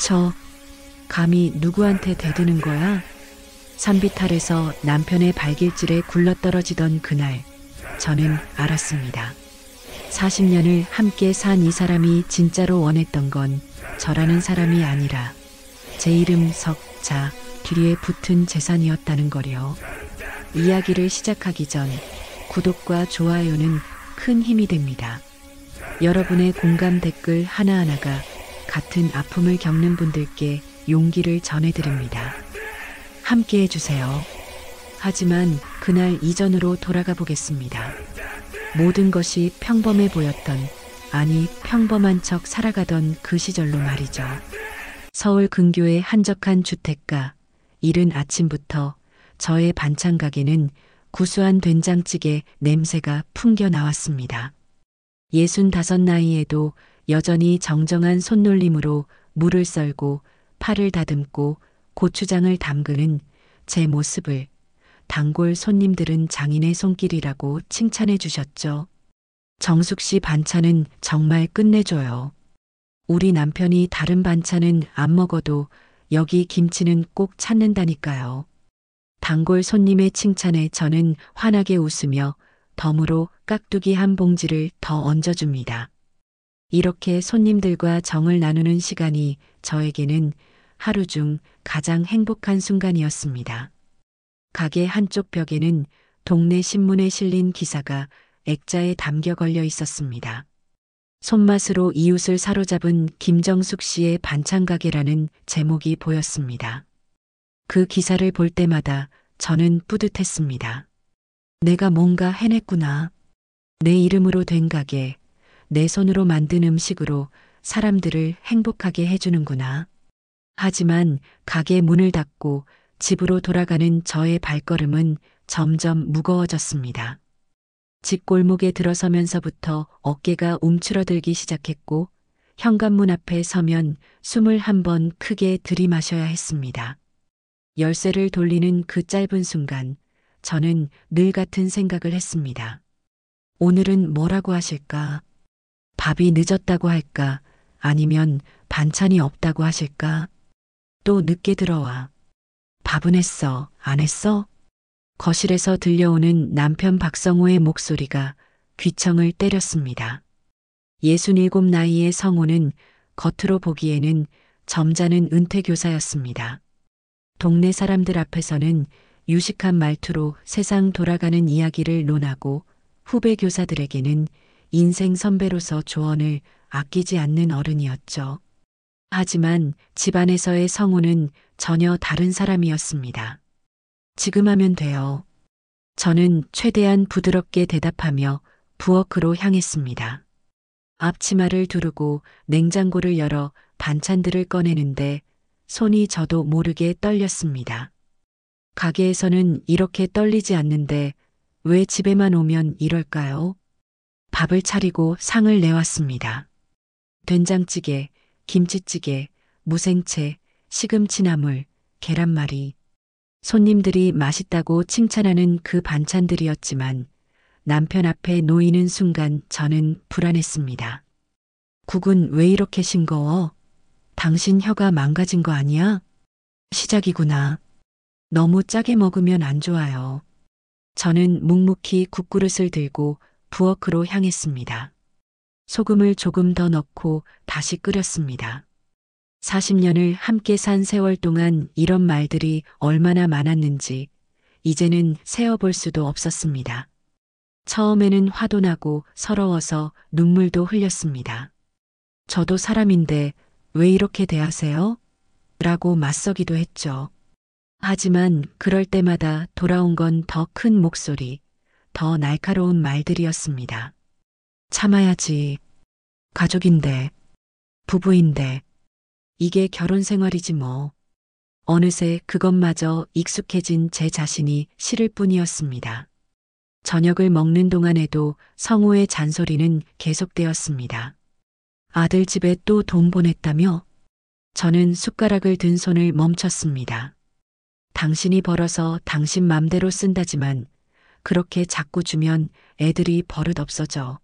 미쳐. 감히 누구한테 대드는 거야? 산비탈에서 남편의 발길질에 굴러떨어지던 그날, 저는 알았습니다. 40년을 함께 산 이 사람이 진짜로 원했던 건 저라는 사람이 아니라 제 이름 석자 뒤에 붙은 재산이었다는 거요. 이야기를 시작하기 전 구독과 좋아요는 큰 힘이 됩니다. 여러분의 공감 댓글 하나하나가 같은 아픔을 겪는 분들께 용기를 전해드립니다. 함께 해주세요. 하지만 그날 이전으로 돌아가 보겠습니다. 모든 것이 평범해 보였던, 아니 평범한 척 살아가던 그 시절로 말이죠. 서울 근교의 한적한 주택가, 이른 아침부터 저의 반찬 가게는 구수한 된장찌개 냄새가 풍겨 나왔습니다. 65 나이에도 여전히 정정한 손놀림으로 물을 썰고 팔을 다듬고 고추장을 담그는 제 모습을 단골 손님들은 장인의 손길이라고 칭찬해 주셨죠. 정숙 씨 반찬은 정말 끝내줘요. 우리 남편이 다른 반찬은 안 먹어도 여기 김치는 꼭 찾는다니까요. 단골 손님의 칭찬에 저는 환하게 웃으며 덤으로 깍두기 한 봉지를 더 얹어줍니다. 이렇게 손님들과 정을 나누는 시간이 저에게는 하루 중 가장 행복한 순간이었습니다. 가게 한쪽 벽에는 동네 신문에 실린 기사가 액자에 담겨 걸려 있었습니다. 손맛으로 이웃을 사로잡은 김정숙 씨의 반찬 가게라는 제목이 보였습니다. 그 기사를 볼 때마다 저는 뿌듯했습니다. 내가 뭔가 해냈구나. 내 이름으로 된 가게, 내 손으로 만든 음식으로 사람들을 행복하게 해주는구나. 하지만 가게 문을 닫고 집으로 돌아가는 저의 발걸음은 점점 무거워졌습니다. 집 골목에 들어서면서부터 어깨가 움츠러들기 시작했고 현관문 앞에 서면 숨을 한 번 크게 들이마셔야 했습니다. 열쇠를 돌리는 그 짧은 순간 저는 늘 같은 생각을 했습니다. 오늘은 뭐라고 하실까? 밥이 늦었다고 할까? 아니면 반찬이 없다고 하실까? 또 늦게 들어와. 밥은 했어, 안 했어? 거실에서 들려오는 남편 박성호의 목소리가 귀청을 때렸습니다. 67 나이의 성호는 겉으로 보기에는 점잖은 은퇴교사였습니다. 동네 사람들 앞에서는 유식한 말투로 세상 돌아가는 이야기를 논하고 후배 교사들에게는 인생 선배로서 조언을 아끼지 않는 어른이었죠. 하지만 집안에서의 성우는 전혀 다른 사람이었습니다. 지금 하면 돼요. 저는 최대한 부드럽게 대답하며 부엌으로 향했습니다. 앞치마를 두르고 냉장고를 열어 반찬들을 꺼내는데 손이 저도 모르게 떨렸습니다. 가게에서는 이렇게 떨리지 않는데 왜 집에만 오면 이럴까요? 밥을 차리고 상을 내왔습니다. 된장찌개, 김치찌개, 무생채, 시금치나물, 계란말이. 손님들이 맛있다고 칭찬하는 그 반찬들이었지만 남편 앞에 놓이는 순간 저는 불안했습니다. 국은 왜 이렇게 싱거워? 당신 혀가 망가진 거 아니야? 시작이구나. 너무 짜게 먹으면 안 좋아요. 저는 묵묵히 국그릇을 들고 부엌으로 향했습니다. 소금을 조금 더 넣고 다시 끓였습니다. 40년을 함께 산 세월 동안 이런 말들이 얼마나 많았는지 이제는 세어볼 수도 없었습니다. 처음에는 화도 나고 서러워서 눈물도 흘렸습니다. 저도 사람인데 왜 이렇게 대하세요? 라고 맞서기도 했죠. 하지만 그럴 때마다 돌아온 건 더 큰 목소리, 더 날카로운 말들이었습니다. 참아야지. 가족인데, 부부인데, 이게 결혼 생활이지 뭐. 어느새 그것마저 익숙해진 제 자신이 싫을 뿐이었습니다. 저녁을 먹는 동안에도 성우의 잔소리는 계속되었습니다. 아들 집에 또 돈 보냈다며? 저는 숟가락을 든 손을 멈췄습니다. 당신이 벌어서 당신 맘대로 쓴다지만 그렇게 자꾸 주면 애들이 버릇 없어져.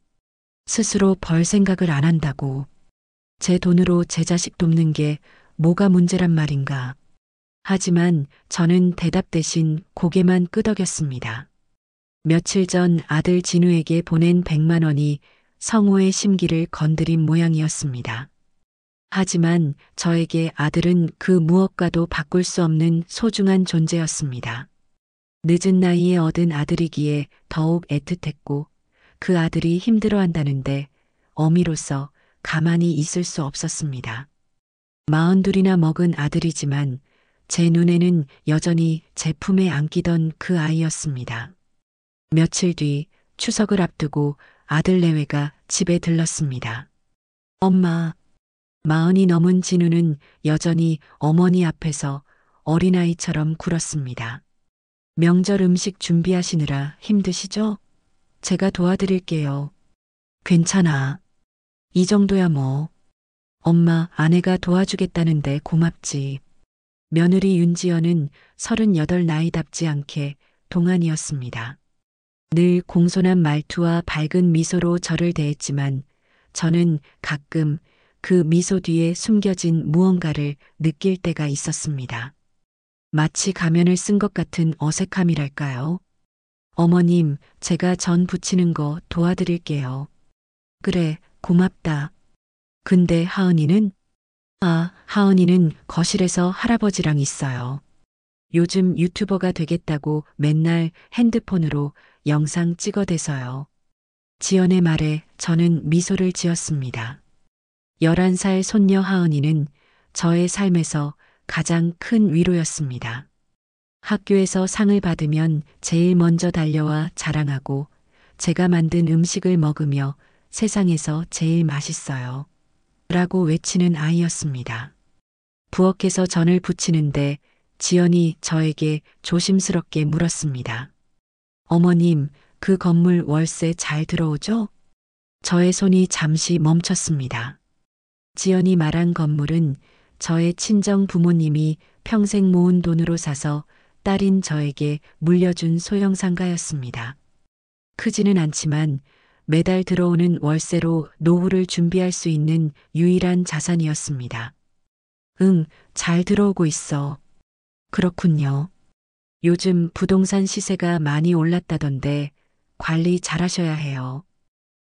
스스로 벌 생각을 안 한다고. 제 돈으로 제 자식 돕는 게 뭐가 문제란 말인가. 하지만 저는 대답 대신 고개만 끄덕였습니다. 며칠 전 아들 진우에게 보낸 100만 원이 성호의 심기를 건드린 모양이었습니다. 하지만 저에게 아들은 그 무엇과도 바꿀 수 없는 소중한 존재였습니다. 늦은 나이에 얻은 아들이기에 더욱 애틋했고 그 아들이 힘들어한다는데 어미로서 가만히 있을 수 없었습니다. 42이나 먹은 아들이지만 제 눈에는 여전히 제 품에 안기던 그 아이였습니다. 며칠 뒤 추석을 앞두고 아들 내외가 집에 들렀습니다. 엄마, 40이 넘은 진우는 여전히 어머니 앞에서 어린아이처럼 굴었습니다. 명절 음식 준비하시느라 힘드시죠? 제가 도와드릴게요. 괜찮아. 이 정도야 뭐. 엄마, 아내가 도와주겠다는데 고맙지. 며느리 윤지연은 38 나이답지 않게 동안이었습니다. 늘 공손한 말투와 밝은 미소로 저를 대했지만 저는 가끔 그 미소 뒤에 숨겨진 무언가를 느낄 때가 있었습니다. 마치 가면을 쓴 것 같은 어색함이랄까요? 어머님, 제가 전 부치는 거 도와드릴게요. 그래, 고맙다. 근데 하은이는? 하은이는 거실에서 할아버지랑 있어요. 요즘 유튜버가 되겠다고 맨날 핸드폰으로 영상 찍어대서요. 지연의 말에 저는 미소를 지었습니다. 11살 손녀 하은이는 저의 삶에서 가장 큰 위로였습니다. 학교에서 상을 받으면 제일 먼저 달려와 자랑하고 제가 만든 음식을 먹으며 세상에서 제일 맛있어요. 라고 외치는 아이였습니다. 부엌에서 전을 부치는데 지연이 저에게 조심스럽게 물었습니다. 어머님, 그 건물 월세 잘 들어오죠? 저의 손이 잠시 멈췄습니다. 지연이 말한 건물은 저의 친정 부모님이 평생 모은 돈으로 사서 딸인 저에게 물려준 소형 상가였습니다. 크지는 않지만 매달 들어오는 월세로 노후를 준비할 수 있는 유일한 자산이었습니다. 응, 잘 들어오고 있어. 그렇군요. 요즘 부동산 시세가 많이 올랐다던데 관리 잘하셔야 해요.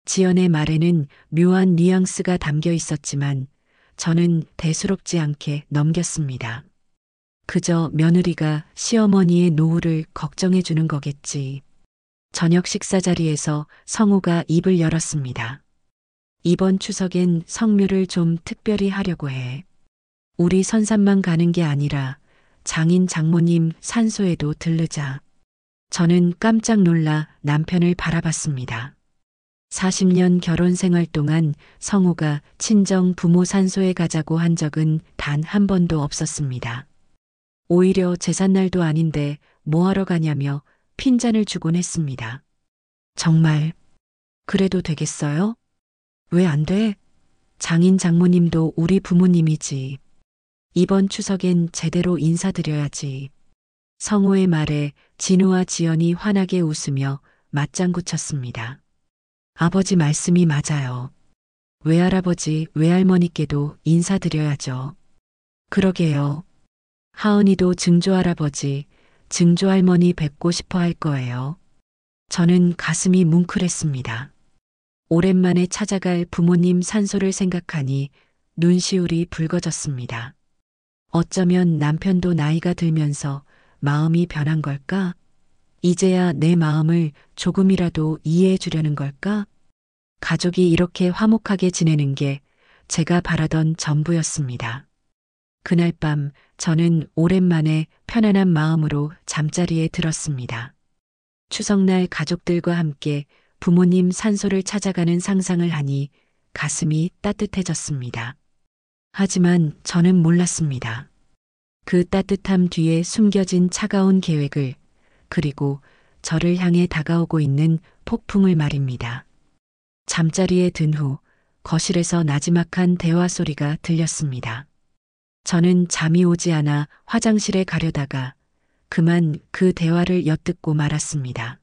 지연의 말에는 묘한 뉘앙스가 담겨 있었지만 저는 대수롭지 않게 넘겼습니다. 그저 며느리가 시어머니의 노후를 걱정해 주는 거겠지. 저녁 식사 자리에서 성우가 입을 열었습니다. 이번 추석엔 성묘를 좀 특별히 하려고 해. 우리 선산만 가는 게 아니라 장인 장모님 산소에도 들르자. 저는 깜짝 놀라 남편을 바라봤습니다. 40년 결혼 생활 동안 성우가 친정 부모 산소에 가자고 한 적은 단 한 번도 없었습니다. 오히려 제삿날도 아닌데 뭐하러 가냐며 핀잔을 주곤 했습니다. 정말 그래도 되겠어요? 왜 안 돼? 장인 장모님도 우리 부모님이지. 이번 추석엔 제대로 인사드려야지. 성호의 말에 진우와 지연이 환하게 웃으며 맞장구 쳤습니다. 아버지 말씀이 맞아요. 외할아버지, 외할머니께도 인사드려야죠. 그러게요. 하은이도 증조할아버지, 증조할머니 뵙고 싶어 할 거예요. 저는 가슴이 뭉클했습니다. 오랜만에 찾아갈 부모님 산소를 생각하니 눈시울이 붉어졌습니다. 어쩌면 남편도 나이가 들면서 마음이 변한 걸까? 이제야 내 마음을 조금이라도 이해해 주려는 걸까? 가족이 이렇게 화목하게 지내는 게 제가 바라던 전부였습니다. 그날 밤 저는 오랜만에 편안한 마음으로 잠자리에 들었습니다. 추석날 가족들과 함께 부모님 산소를 찾아가는 상상을 하니 가슴이 따뜻해졌습니다. 하지만 저는 몰랐습니다. 그 따뜻함 뒤에 숨겨진 차가운 계획을, 그리고 저를 향해 다가오고 있는 폭풍을 말입니다. 잠자리에 든 후 거실에서 나지막한 대화 소리가 들렸습니다. 저는 잠이 오지 않아 화장실에 가려다가 그만 그 대화를 엿듣고 말았습니다.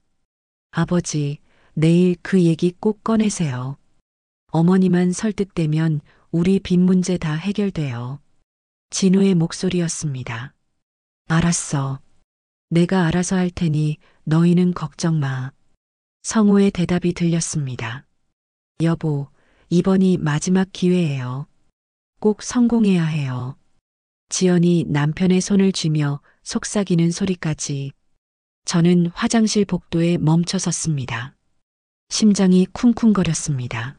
아버지, 내일 그 얘기 꼭 꺼내세요. 어머니만 설득되면 우리 빚 문제 다 해결돼요. 진우의 목소리였습니다. 알았어. 내가 알아서 할 테니 너희는 걱정 마. 성우의 대답이 들렸습니다. 여보, 이번이 마지막 기회예요. 꼭 성공해야 해요. 지연이 남편의 손을 쥐며 속삭이는 소리까지. 저는 화장실 복도에 멈춰 섰습니다. 심장이 쿵쿵거렸습니다.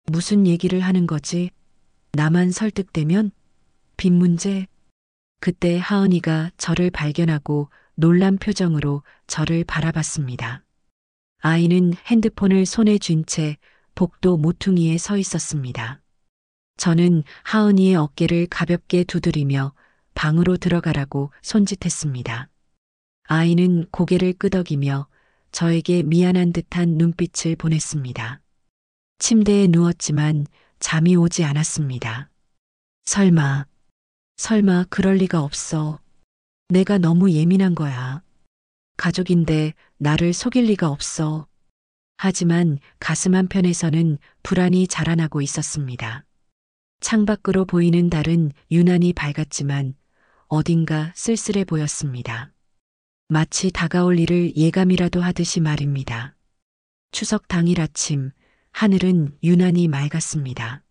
무슨 얘기를 하는 거지? 나만 설득되면? 빈 문제? 그때 하은이가 저를 발견하고 놀란 표정으로 저를 바라봤습니다. 아이는 핸드폰을 손에 쥔 채 복도 모퉁이에 서 있었습니다. 저는 하은이의 어깨를 가볍게 두드리며 방으로 들어가라고 손짓했습니다. 아이는 고개를 끄덕이며 저에게 미안한 듯한 눈빛을 보냈습니다. 침대에 누웠지만 잠이 오지 않았습니다. 설마 그럴 리가 없어. 내가 너무 예민한 거야. 가족인데 나를 속일 리가 없어. 하지만 가슴 한편에서는 불안이 자라나고 있었습니다. 창밖으로 보이는 달은 유난히 밝았지만 어딘가 쓸쓸해 보였습니다. 마치 다가올 일을 예감이라도 하듯이 말입니다. 추석 당일 아침, 하늘은 유난히 맑았습니다.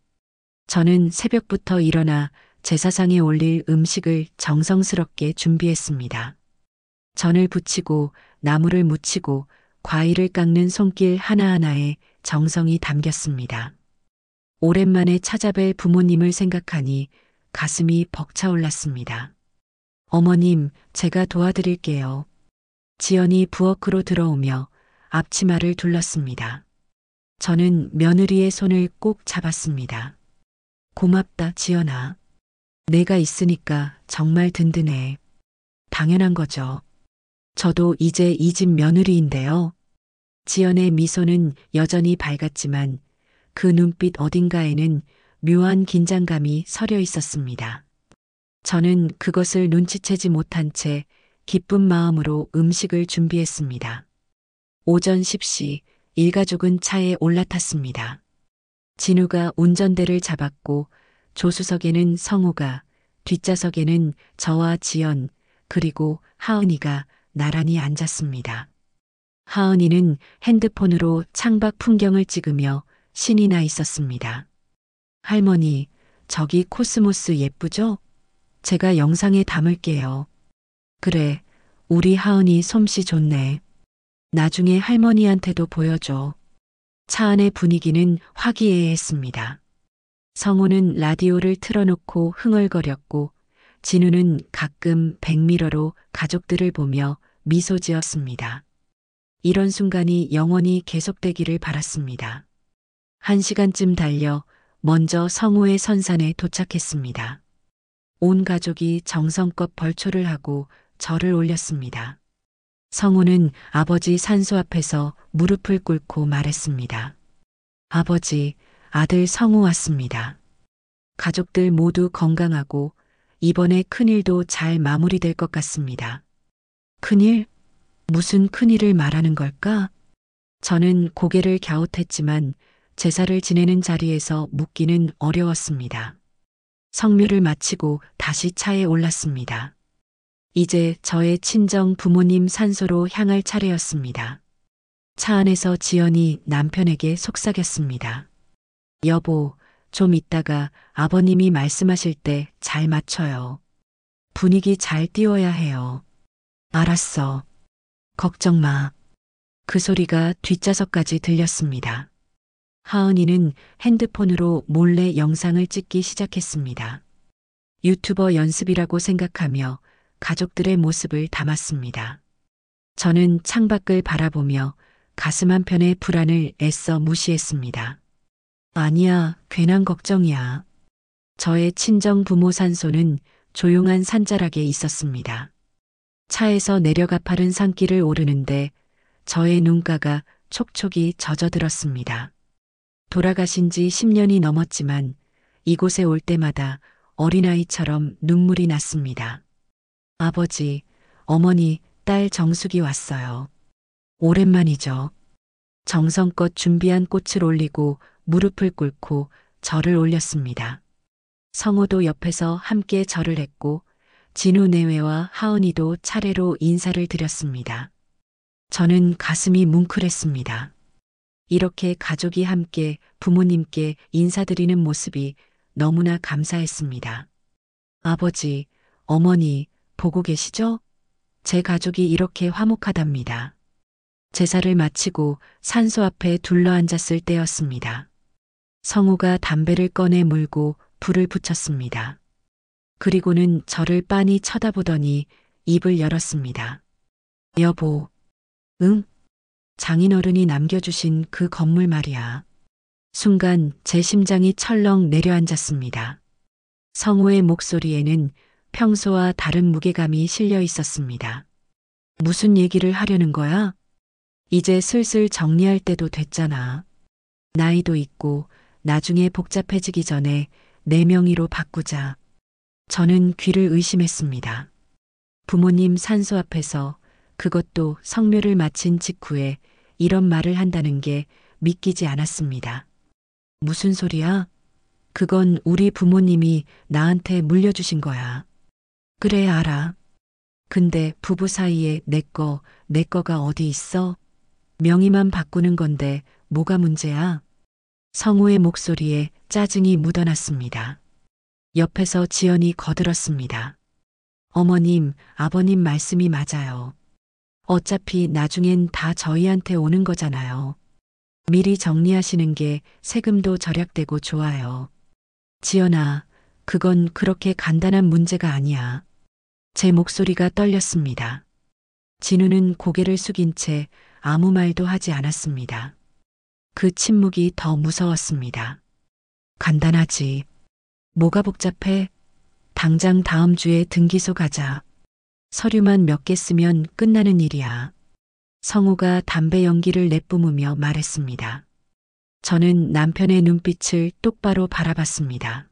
저는 새벽부터 일어나 제사상에 올릴 음식을 정성스럽게 준비했습니다. 전을 부치고 나물을 무치고 과일을 깎는 손길 하나하나에 정성이 담겼습니다. 오랜만에 찾아뵐 부모님을 생각하니 가슴이 벅차올랐습니다. 어머님, 제가 도와드릴게요. 지연이 부엌으로 들어오며 앞치마를 둘렀습니다. 저는 며느리의 손을 꼭 잡았습니다. 고맙다, 지연아. 내가 있으니까 정말 든든해. 당연한 거죠. 저도 이제 이 집 며느리인데요. 지연의 미소는 여전히 밝았지만 그 눈빛 어딘가에는 묘한 긴장감이 서려 있었습니다. 저는 그것을 눈치채지 못한 채 기쁜 마음으로 음식을 준비했습니다. 오전 10시 일가족은 차에 올라탔습니다. 진우가 운전대를 잡았고 조수석에는 성우가, 뒷좌석에는 저와 지연, 그리고 하은이가 나란히 앉았습니다. 하은이는 핸드폰으로 창밖 풍경을 찍으며 신이 나 있었습니다. 할머니, 저기 코스모스 예쁘죠? 제가 영상에 담을게요. 그래, 우리 하은이 솜씨 좋네. 나중에 할머니한테도 보여줘. 차 안의 분위기는 화기애애했습니다. 성우는 라디오를 틀어놓고 흥얼거렸고 진우는 가끔 백미러로 가족들을 보며 미소 지었습니다. 이런 순간이 영원히 계속되기를 바랐습니다. 1시간쯤 달려 먼저 성우의 선산에 도착했습니다. 온 가족이 정성껏 벌초를 하고 절을 올렸습니다. 성우는 아버지 산소 앞에서 무릎을 꿇고 말했습니다. 아버지, 아들 성우 왔습니다. 가족들 모두 건강하고 이번에 큰일도 잘 마무리될 것 같습니다. 큰일? 무슨 큰일을 말하는 걸까? 저는 고개를 갸웃했지만 제사를 지내는 자리에서 묻기는 어려웠습니다. 성묘를 마치고 다시 차에 올랐습니다. 이제 저의 친정 부모님 산소로 향할 차례였습니다. 차 안에서 지연이 남편에게 속삭였습니다. 여보, 좀 있다가 아버님이 말씀하실 때 잘 맞춰요. 분위기 잘 띄워야 해요. 알았어. 걱정 마. 그 소리가 뒷좌석까지 들렸습니다. 하은이는 핸드폰으로 몰래 영상을 찍기 시작했습니다. 유튜버 연습이라고 생각하며 가족들의 모습을 담았습니다. 저는 창밖을 바라보며 가슴 한편의 불안을 애써 무시했습니다. 아니야, 괜한 걱정이야. 저의 친정 부모 산소는 조용한 산자락에 있었습니다. 차에서 내려 가파른 산길을 오르는데 저의 눈가가 촉촉이 젖어들었습니다. 돌아가신 지 10년이 넘었지만 이곳에 올 때마다 어린아이처럼 눈물이 났습니다. 아버지, 어머니, 딸 정숙이 왔어요. 오랜만이죠. 정성껏 준비한 꽃을 올리고 무릎을 꿇고 절을 올렸습니다. 성호도 옆에서 함께 절을 했고 진우 내외와 하은이도 차례로 인사를 드렸습니다. 저는 가슴이 뭉클했습니다. 이렇게 가족이 함께 부모님께 인사드리는 모습이 너무나 감사했습니다. 아버지, 어머니, 보고 계시죠? 제 가족이 이렇게 화목하답니다. 제사를 마치고 산소 앞에 둘러앉았을 때였습니다. 성우가 담배를 꺼내 물고 불을 붙였습니다. 그리고는 저를 빤히 쳐다보더니 입을 열었습니다. 여보, 응? 장인어른이 남겨주신 그 건물 말이야. 순간 제 심장이 철렁 내려앉았습니다. 성우의 목소리에는 평소와 다른 무게감이 실려 있었습니다. 무슨 얘기를 하려는 거야? 이제 슬슬 정리할 때도 됐잖아. 나이도 있고 나중에 복잡해지기 전에 내 명의로 바꾸자. 저는 귀를 의심했습니다. 부모님 산소 앞에서 그것도 성묘를 마친 직후에 이런 말을 한다는 게 믿기지 않았습니다. 무슨 소리야? 그건 우리 부모님이 나한테 물려주신 거야. 그래, 알아. 근데 부부 사이에 내 거가 어디 있어? 명의만 바꾸는 건데 뭐가 문제야? 성우의 목소리에 짜증이 묻어났습니다. 옆에서 지연이 거들었습니다. 어머님, 아버님 말씀이 맞아요. 어차피 나중엔 다 저희한테 오는 거잖아요. 미리 정리하시는 게 세금도 절약되고 좋아요. 지연아, 그건 그렇게 간단한 문제가 아니야. 제 목소리가 떨렸습니다. 진우는 고개를 숙인 채 아무 말도 하지 않았습니다. 그 침묵이 더 무서웠습니다. 간단하지. 뭐가 복잡해? 당장 다음 주에 등기소 가자. 서류만 몇 개 쓰면 끝나는 일이야. 성우가 담배 연기를 내뿜으며 말했습니다. 저는 남편의 눈빛을 똑바로 바라봤습니다.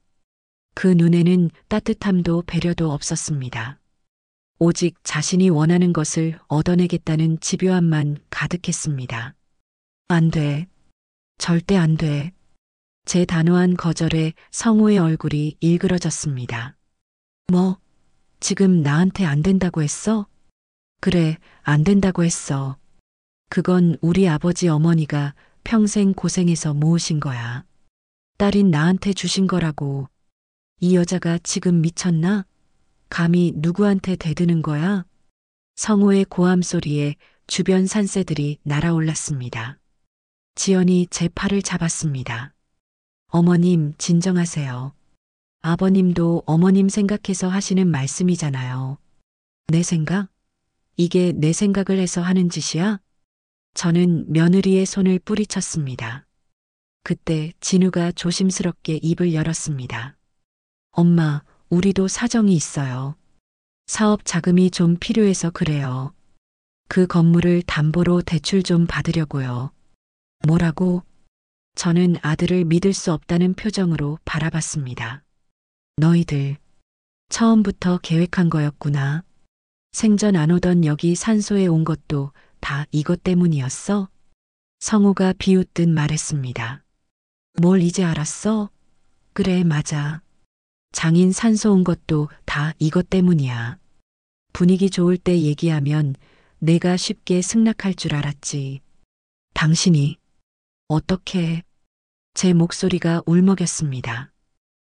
그 눈에는 따뜻함도 배려도 없었습니다. 오직 자신이 원하는 것을 얻어내겠다는 집요함만 가득했습니다. 안 돼. 절대 안 돼. 제 단호한 거절에 성우의 얼굴이 일그러졌습니다. 뭐? 지금 나한테 안 된다고 했어? 그래, 안 된다고 했어. 그건 우리 아버지 어머니가 평생 고생해서 모으신 거야. 딸인 나한테 주신 거라고. 이 여자가 지금 미쳤나? 감히 누구한테 대드는 거야? 성우의 고함 소리에 주변 산새들이 날아올랐습니다. 지연이 제 팔을 잡았습니다. 어머님, 진정하세요. 아버님도 어머님 생각해서 하시는 말씀이잖아요. 내 생각? 이게 내 생각을 해서 하는 짓이야? 저는 며느리의 손을 뿌리쳤습니다. 그때 진우가 조심스럽게 입을 열었습니다. 엄마, 우리도 사정이 있어요. 사업 자금이 좀 필요해서 그래요. 그 건물을 담보로 대출 좀 받으려고요. 뭐라고? 저는 아들을 믿을 수 없다는 표정으로 바라봤습니다. 너희들, 처음부터 계획한 거였구나. 생전 안 오던 여기 산소에 온 것도 다 이것 때문이었어? 성우가 비웃듯 말했습니다. 뭘 이제 알았어? 그래, 맞아. 장인 산소 온 것도 다 이것 때문이야. 분위기 좋을 때 얘기하면 내가 쉽게 승낙할 줄 알았지. 당신이 어떻게? 제 목소리가 울먹였습니다.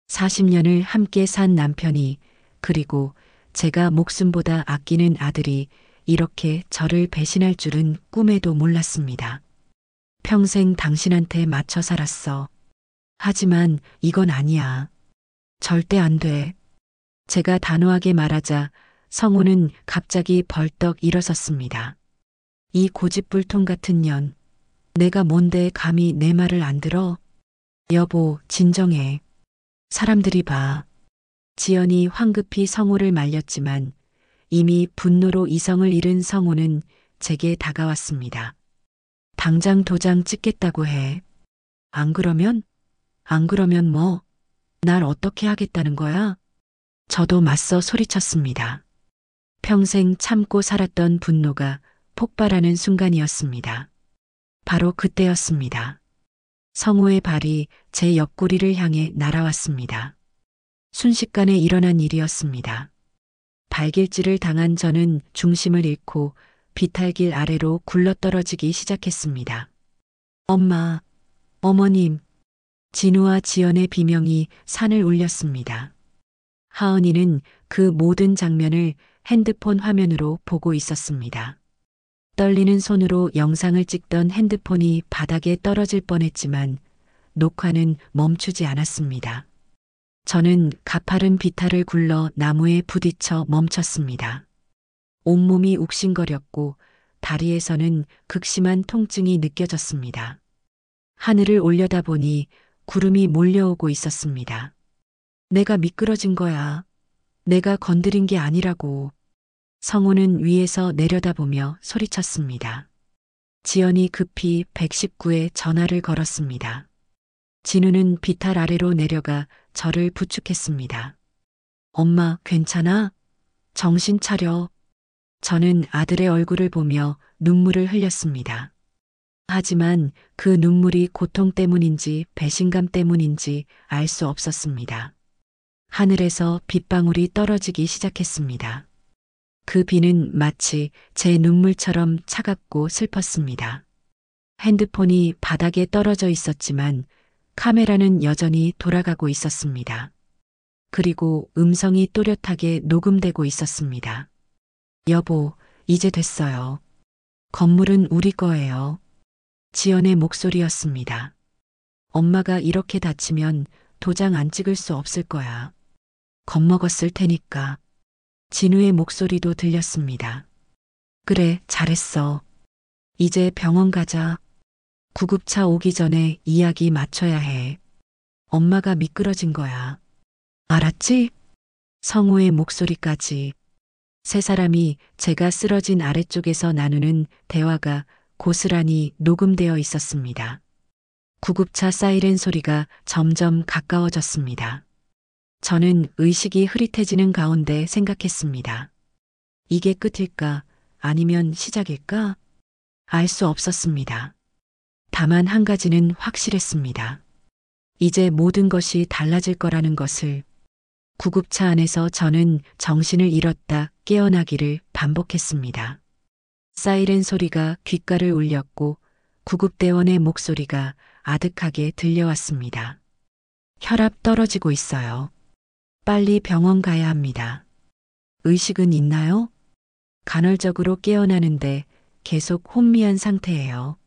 40년을 함께 산 남편이, 그리고 제가 목숨보다 아끼는 아들이 이렇게 저를 배신할 줄은 꿈에도 몰랐습니다. 평생 당신한테 맞춰 살았어. 하지만 이건 아니야. 절대 안 돼. 제가 단호하게 말하자 성우는 갑자기 벌떡 일어섰습니다. 이 고집불통 같은 년, 내가 뭔데 감히 내 말을 안 들어? 여보, 진정해. 사람들이 봐. 지연이 황급히 성우를 말렸지만 이미 분노로 이성을 잃은 성우는 제게 다가왔습니다. 당장 도장 찍겠다고 해. 안 그러면? 안 그러면 뭐? 날 어떻게 하겠다는 거야? 저도 맞서 소리쳤습니다. 평생 참고 살았던 분노가 폭발하는 순간이었습니다. 바로 그때였습니다. 성우의 발이 제 옆구리를 향해 날아왔습니다. 순식간에 일어난 일이었습니다. 발길질을 당한 저는 중심을 잃고 비탈길 아래로 굴러떨어지기 시작했습니다. 엄마, 어머님, 진우와 지연의 비명이 산을 울렸습니다. 하은이는 그 모든 장면을 핸드폰 화면으로 보고 있었습니다. 떨리는 손으로 영상을 찍던 핸드폰이 바닥에 떨어질 뻔했지만 녹화는 멈추지 않았습니다. 저는 가파른 비탈을 굴러 나무에 부딪혀 멈췄습니다. 온몸이 욱신거렸고 다리에서는 극심한 통증이 느껴졌습니다. 하늘을 올려다보니 구름이 몰려오고 있었습니다. 내가 미끄러진 거야. 내가 건드린 게 아니라고. 성우는 위에서 내려다보며 소리쳤습니다. 지연이 급히 119에 전화를 걸었습니다. 진우는 비탈 아래로 내려가 저를 부축했습니다. 엄마, 괜찮아? 정신 차려. 저는 아들의 얼굴을 보며 눈물을 흘렸습니다. 하지만 그 눈물이 고통 때문인지 배신감 때문인지 알 수 없었습니다. 하늘에서 빗방울이 떨어지기 시작했습니다. 그 비는 마치 제 눈물처럼 차갑고 슬펐습니다. 핸드폰이 바닥에 떨어져 있었지만 카메라는 여전히 돌아가고 있었습니다. 그리고 음성이 또렷하게 녹음되고 있었습니다. 여보, 이제 됐어요. 건물은 우리 거예요. 지연의 목소리였습니다. 엄마가 이렇게 다치면 도장 안 찍을 수 없을 거야. 겁먹었을 테니까. 진우의 목소리도 들렸습니다. 그래, 잘했어. 이제 병원 가자. 구급차 오기 전에 이야기 맞춰야 해. 엄마가 미끄러진 거야. 알았지? 성우의 목소리까지. 세 사람이 제가 쓰러진 아래쪽에서 나누는 대화가 고스란히 녹음되어 있었습니다. 구급차 사이렌 소리가 점점 가까워졌습니다. 저는 의식이 흐릿해지는 가운데 생각했습니다. 이게 끝일까? 아니면 시작일까? 알 수 없었습니다. 다만 한 가지는 확실했습니다. 이제 모든 것이 달라질 거라는 것을. 구급차 안에서 저는 정신을 잃었다 깨어나기를 반복했습니다. 사이렌 소리가 귓가를 울렸고 구급대원의 목소리가 아득하게 들려왔습니다. 혈압 떨어지고 있어요. 빨리 병원 가야 합니다. 의식은 있나요? 간헐적으로 깨어나는데 계속 혼미한 상태예요.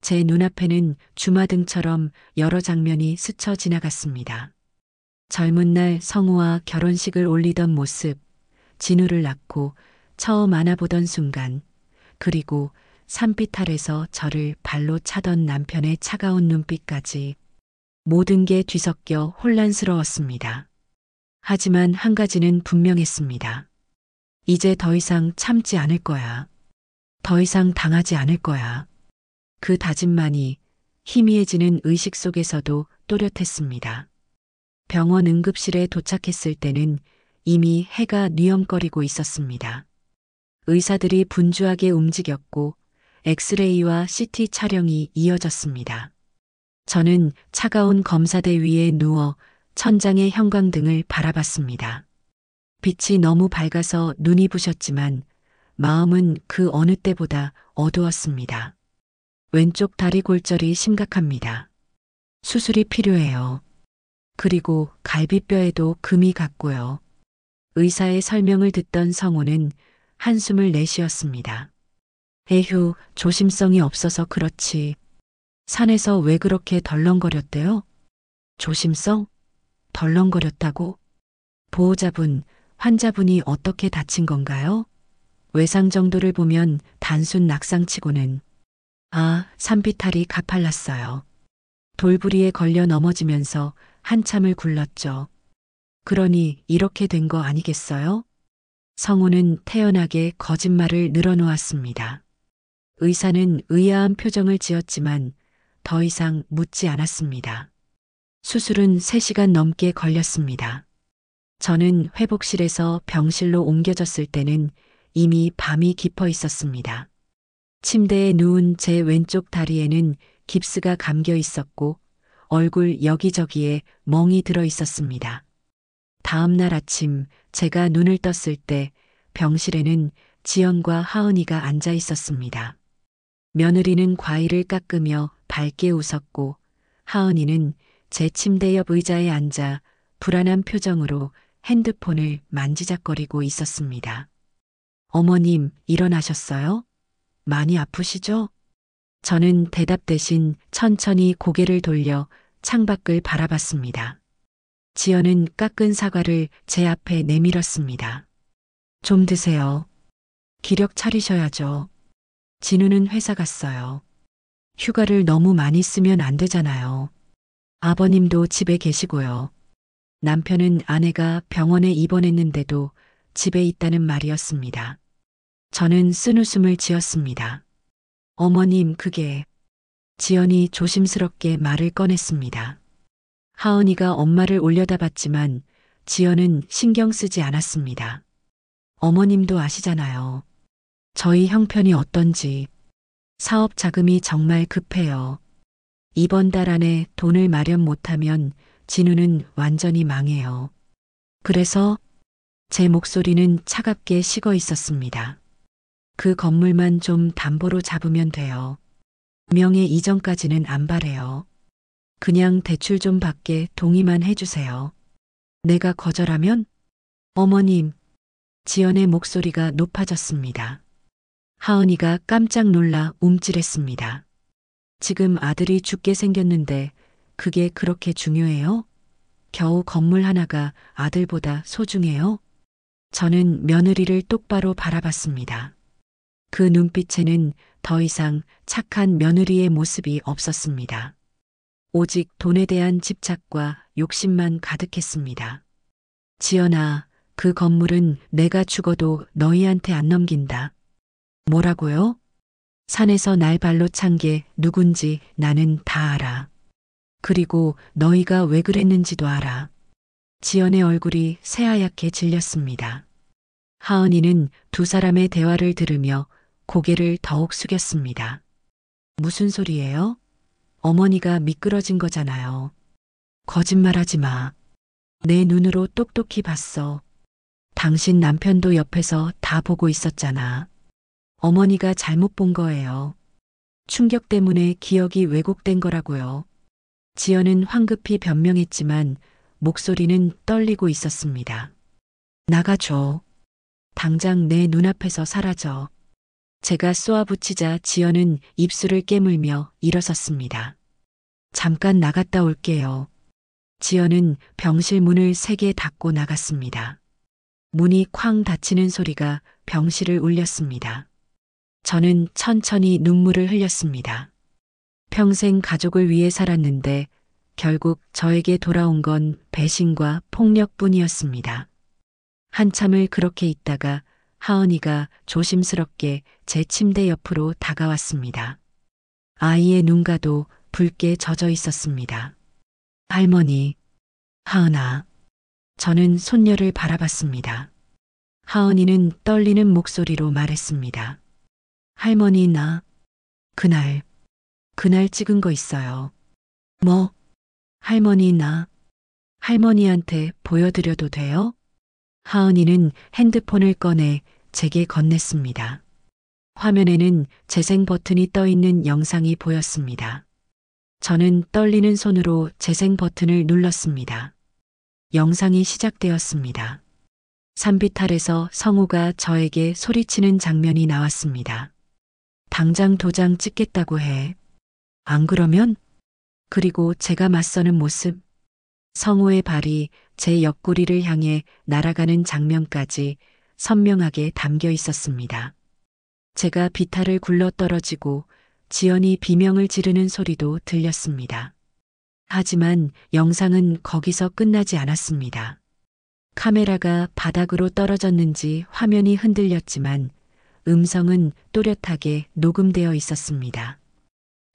제 눈앞에는 주마등처럼 여러 장면이 스쳐 지나갔습니다. 젊은 날 성우와 결혼식을 올리던 모습, 진우를 낳고 처음 안아보던 순간, 그리고 산빛 아래서 저를 발로 차던 남편의 차가운 눈빛까지 모든 게 뒤섞여 혼란스러웠습니다. 하지만 한 가지는 분명했습니다. 이제 더 이상 참지 않을 거야. 더 이상 당하지 않을 거야. 그 다짐만이 희미해지는 의식 속에서도 또렷했습니다. 병원 응급실에 도착했을 때는 이미 해가 뉘엄거리고 있었습니다. 의사들이 분주하게 움직였고 엑스레이와 CT 촬영이 이어졌습니다. 저는 차가운 검사대 위에 누워 천장의 형광등을 바라봤습니다. 빛이 너무 밝아서 눈이 부셨지만 마음은 그 어느 때보다 어두웠습니다. 왼쪽 다리 골절이 심각합니다. 수술이 필요해요. 그리고 갈비뼈에도 금이 갔고요. 의사의 설명을 듣던 성우는 한숨을 내쉬었습니다. 에휴, 조심성이 없어서 그렇지. 산에서 왜 그렇게 덜렁거렸대요? 조심성? 덜렁거렸다고? 보호자분, 환자분이 어떻게 다친 건가요? 외상 정도를 보면 단순 낙상치고는. 산비탈이 가팔랐어요. 돌부리에 걸려 넘어지면서 한참을 굴렀죠. 그러니 이렇게 된 거 아니겠어요? 성우는 태연하게 거짓말을 늘어놓았습니다. 의사는 의아한 표정을 지었지만 더 이상 묻지 않았습니다. 수술은 3시간 넘게 걸렸습니다. 저는 회복실에서 병실로 옮겨졌을 때는 이미 밤이 깊어 있었습니다. 침대에 누운 제 왼쪽 다리에는 깁스가 감겨 있었고 얼굴 여기저기에 멍이 들어 있었습니다. 다음 날 아침 제가 눈을 떴을 때 병실에는 지연과 하은이가 앉아 있었습니다. 며느리는 과일을 깎으며 밝게 웃었고 하은이는 제 침대 옆 의자에 앉아 불안한 표정으로 핸드폰을 만지작거리고 있었습니다. 어머님, 일어나셨어요? 많이 아프시죠? 저는 대답 대신 천천히 고개를 돌려 창밖을 바라봤습니다. 지연은 깎은 사과를 제 앞에 내밀었습니다. 좀 드세요. 기력 차리셔야죠. 진우는 회사 갔어요. 휴가를 너무 많이 쓰면 안 되잖아요. 아버님도 집에 계시고요. 남편은 아내가 병원에 입원했는데도 집에 있다는 말이었습니다. 저는 쓴웃음을 지었습니다. 어머님, 그게... 지연이 조심스럽게 말을 꺼냈습니다. 하은이가 엄마를 올려다봤지만 지연은 신경 쓰지 않았습니다. 어머님도 아시잖아요. 저희 형편이 어떤지. 사업 자금이 정말 급해요. 이번 달 안에 돈을 마련 못하면 진우는 완전히 망해요. 그래서 제 목소리는 차갑게 식어 있었습니다. 그 건물만 좀 담보로 잡으면 돼요. 명예 이전까지는 안 바래요. 그냥 대출 좀 받게 동의만 해주세요. 내가 거절하면? 어머님, 지연의 목소리가 높아졌습니다. 하은이가 깜짝 놀라 움찔했습니다. 지금 아들이 죽게 생겼는데 그게 그렇게 중요해요? 겨우 건물 하나가 아들보다 소중해요? 저는 며느리를 똑바로 바라봤습니다. 그 눈빛에는 더 이상 착한 며느리의 모습이 없었습니다. 오직 돈에 대한 집착과 욕심만 가득했습니다. 지연아, 그 건물은 내가 죽어도 너희한테 안 넘긴다. 뭐라고요? 산에서 날 발로 찬 게 누군지 나는 다 알아. 그리고 너희가 왜 그랬는지도 알아. 지연의 얼굴이 새하얗게 질렸습니다. 하은이는 두 사람의 대화를 들으며 고개를 더욱 숙였습니다. 무슨 소리예요? 어머니가 미끄러진 거잖아요. 거짓말하지 마. 내 눈으로 똑똑히 봤어. 당신 남편도 옆에서 다 보고 있었잖아. 어머니가 잘못 본 거예요. 충격 때문에 기억이 왜곡된 거라고요. 지연은 황급히 변명했지만 목소리는 떨리고 있었습니다. 나가줘. 당장 내 눈앞에서 사라져. 제가 쏘아붙이자 지연은 입술을 깨물며 일어섰습니다. 잠깐 나갔다 올게요. 지연은 병실 문을 세게 닫고 나갔습니다. 문이 쾅 닫히는 소리가 병실을 울렸습니다. 저는 천천히 눈물을 흘렸습니다. 평생 가족을 위해 살았는데 결국 저에게 돌아온 건 배신과 폭력뿐이었습니다. 한참을 그렇게 있다가 하은이가 조심스럽게 제 침대 옆으로 다가왔습니다. 아이의 눈가도 붉게 젖어 있었습니다. 할머니, 하은아. 저는 손녀를 바라봤습니다. 하은이는 떨리는 목소리로 말했습니다. 할머니, 그날 찍은 거 있어요. 뭐? 할머니, 할머니한테 보여드려도 돼요? 하은이는 핸드폰을 꺼내 제게 건넸습니다. 화면에는 재생 버튼이 떠 있는 영상이 보였습니다. 저는 떨리는 손으로 재생 버튼을 눌렀습니다. 영상이 시작되었습니다. 산비탈에서 성우가 저에게 소리치는 장면이 나왔습니다. 당장 도장 찍겠다고 해. 안 그러면? 그리고 제가 맞서는 모습. 성우의 발이 제 옆구리를 향해 날아가는 장면까지 선명하게 담겨 있었습니다. 제가 비탈을 굴러 떨어지고 지연이 비명을 지르는 소리도 들렸습니다. 하지만 영상은 거기서 끝나지 않았습니다. 카메라가 바닥으로 떨어졌는지 화면이 흔들렸지만 음성은 또렷하게 녹음되어 있었습니다.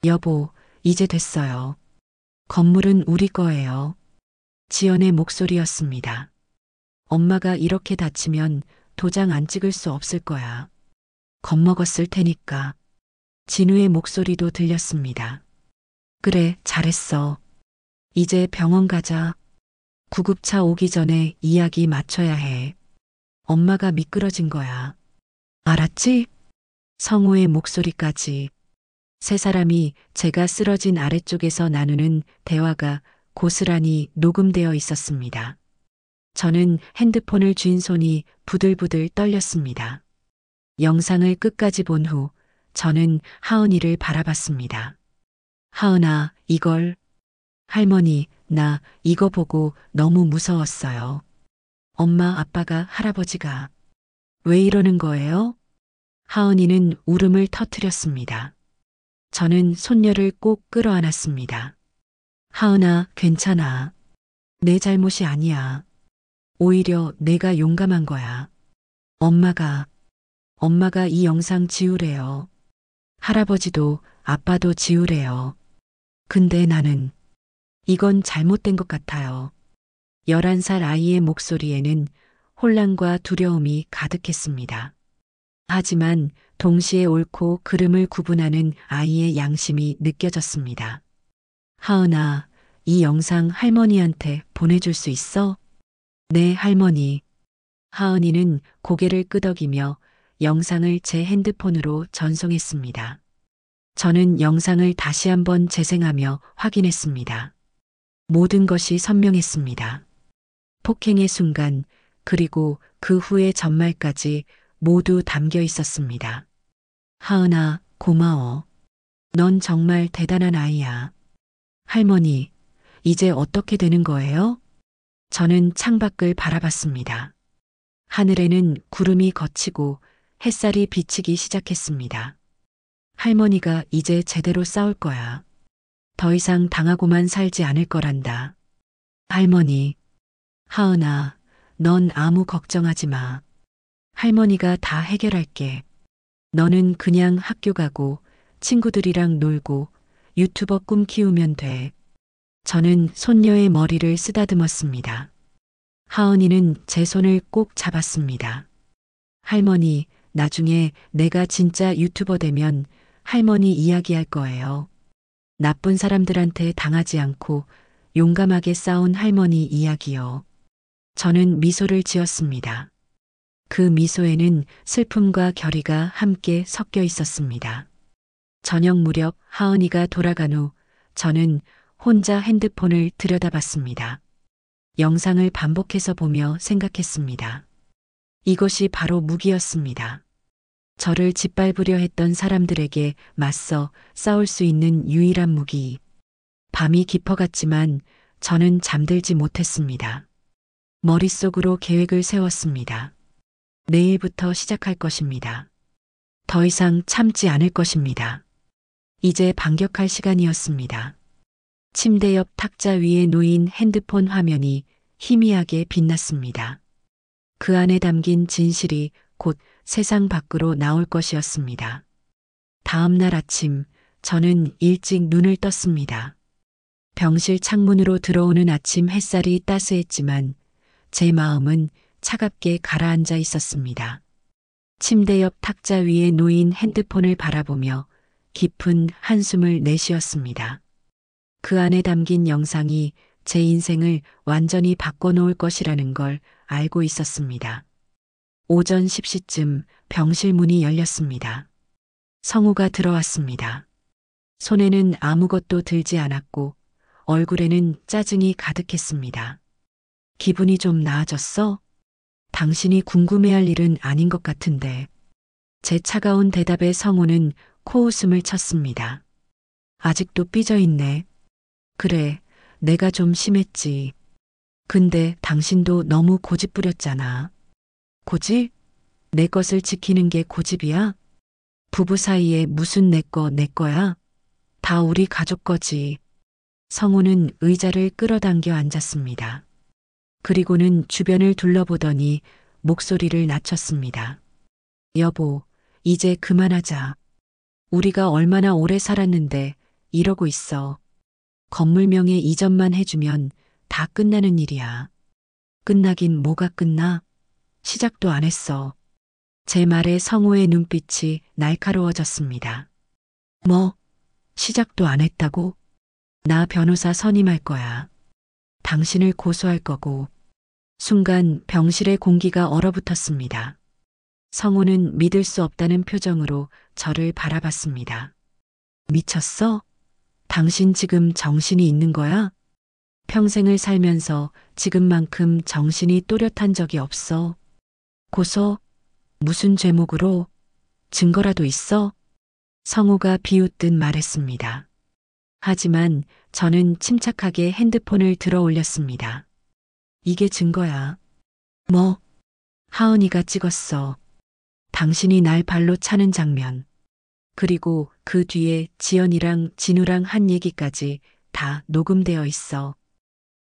여보, 이제 됐어요. 건물은 우리 거예요. 지연의 목소리였습니다. 엄마가 이렇게 다치면 도장 안 찍을 수 없을 거야. 겁먹었을 테니까. 진우의 목소리도 들렸습니다. 그래, 잘했어. 이제 병원 가자. 구급차 오기 전에 이야기 맞춰야 해. 엄마가 미끄러진 거야. 알았지? 성우의 목소리까지. 세 사람이 제가 쓰러진 아래쪽에서 나누는 대화가 고스란히 녹음되어 있었습니다. 저는 핸드폰을 쥔 손이 부들부들 떨렸습니다. 영상을 끝까지 본 후 저는 하은이를 바라봤습니다. 하은아, 이걸. 할머니, 나 이거 보고 너무 무서웠어요. 엄마, 아빠가, 할아버지가. 왜 이러는 거예요? 하은이는 울음을 터뜨렸습니다. 저는 손녀를 꼭 끌어안았습니다. 하은아, 괜찮아. 내 잘못이 아니야. 오히려 내가 용감한 거야. 엄마가 이 영상 지우래요. 할아버지도 아빠도 지우래요. 근데 나는 이건 잘못된 것 같아요. 11살 아이의 목소리에는 혼란과 두려움이 가득했습니다. 하지만 동시에 옳고 그름을 구분하는 아이의 양심이 느껴졌습니다. 하은아, 이 영상 할머니한테 보내줄 수 있어? 네, 할머니. 하은이는 고개를 끄덕이며 영상을 제 핸드폰으로 전송했습니다. 저는 영상을 다시 한번 재생하며 확인했습니다. 모든 것이 선명했습니다. 폭행의 순간, 그리고 그 후의 전말까지 모두 담겨 있었습니다. 하은아, 고마워. 넌 정말 대단한 아이야. 할머니, 이제 어떻게 되는 거예요? 저는 창밖을 바라봤습니다. 하늘에는 구름이 걷히고 햇살이 비치기 시작했습니다. 할머니가 이제 제대로 싸울 거야. 더 이상 당하고만 살지 않을 거란다. 할머니, 하은아, 넌 아무 걱정하지 마. 할머니가 다 해결할게. 너는 그냥 학교 가고 친구들이랑 놀고 유튜버 꿈 키우면 돼. 저는 손녀의 머리를 쓰다듬었습니다. 하은이는 제 손을 꼭 잡았습니다. 할머니, 나중에 내가 진짜 유튜버 되면 할머니 이야기할 거예요. 나쁜 사람들한테 당하지 않고 용감하게 싸운 할머니 이야기요. 저는 미소를 지었습니다. 그 미소에는 슬픔과 결의가 함께 섞여 있었습니다. 저녁 무렵 하은이가 돌아간 후 저는 혼자 핸드폰을 들여다봤습니다. 영상을 반복해서 보며 생각했습니다. 이것이 바로 무기였습니다. 저를 짓밟으려 했던 사람들에게 맞서 싸울 수 있는 유일한 무기. 밤이 깊어갔지만 저는 잠들지 못했습니다. 머릿속으로 계획을 세웠습니다. 내일부터 시작할 것입니다. 더 이상 참지 않을 것입니다. 이제 반격할 시간이었습니다. 침대 옆 탁자 위에 놓인 핸드폰 화면이 희미하게 빛났습니다. 그 안에 담긴 진실이 곧 세상 밖으로 나올 것이었습니다. 다음 날 아침 저는 일찍 눈을 떴습니다. 병실 창문으로 들어오는 아침 햇살이 따스했지만 제 마음은 차갑게 가라앉아 있었습니다. 침대 옆 탁자 위에 놓인 핸드폰을 바라보며 깊은 한숨을 내쉬었습니다. 그 안에 담긴 영상이 제 인생을 완전히 바꿔놓을 것이라는 걸 알고 있었습니다. 오전 10시쯤 병실 문이 열렸습니다. 성우가 들어왔습니다. 손에는 아무것도 들지 않았고 얼굴에는 짜증이 가득했습니다. 기분이 좀 나아졌어? 당신이 궁금해할 일은 아닌 것 같은데. 제 차가운 대답에 성우는 코웃음을 쳤습니다. 아직도 삐져있네. 그래, 내가 좀 심했지. 근데 당신도 너무 고집 부렸잖아. 고집? 내 것을 지키는 게 고집이야? 부부 사이에 무슨 내 거야? 다 우리 가족 거지. 성우는 의자를 끌어당겨 앉았습니다. 그리고는 주변을 둘러보더니 목소리를 낮췄습니다. 여보, 이제 그만하자. 우리가 얼마나 오래 살았는데 이러고 있어. 건물명의 이전만 해주면 다 끝나는 일이야. 끝나긴 뭐가 끝나? 시작도 안 했어. 제 말에 성우의 눈빛이 날카로워졌습니다. 뭐? 시작도 안 했다고? 나 변호사 선임할 거야. 당신을 고소할 거고. 순간 병실의 공기가 얼어붙었습니다. 성우는 믿을 수 없다는 표정으로 저를 바라봤습니다. 미쳤어? 당신 지금 정신이 있는 거야? 평생을 살면서 지금만큼 정신이 또렷한 적이 없어. 고소? 무슨 죄목으로? 증거라도 있어? 성우가 비웃듯 말했습니다. 하지만 저는 침착하게 핸드폰을 들어 올렸습니다. 이게 증거야. 뭐? 하은이가 찍었어. 당신이 날 발로 차는 장면. 그리고 그 뒤에 지연이랑 진우랑 한 얘기까지 다 녹음되어 있어.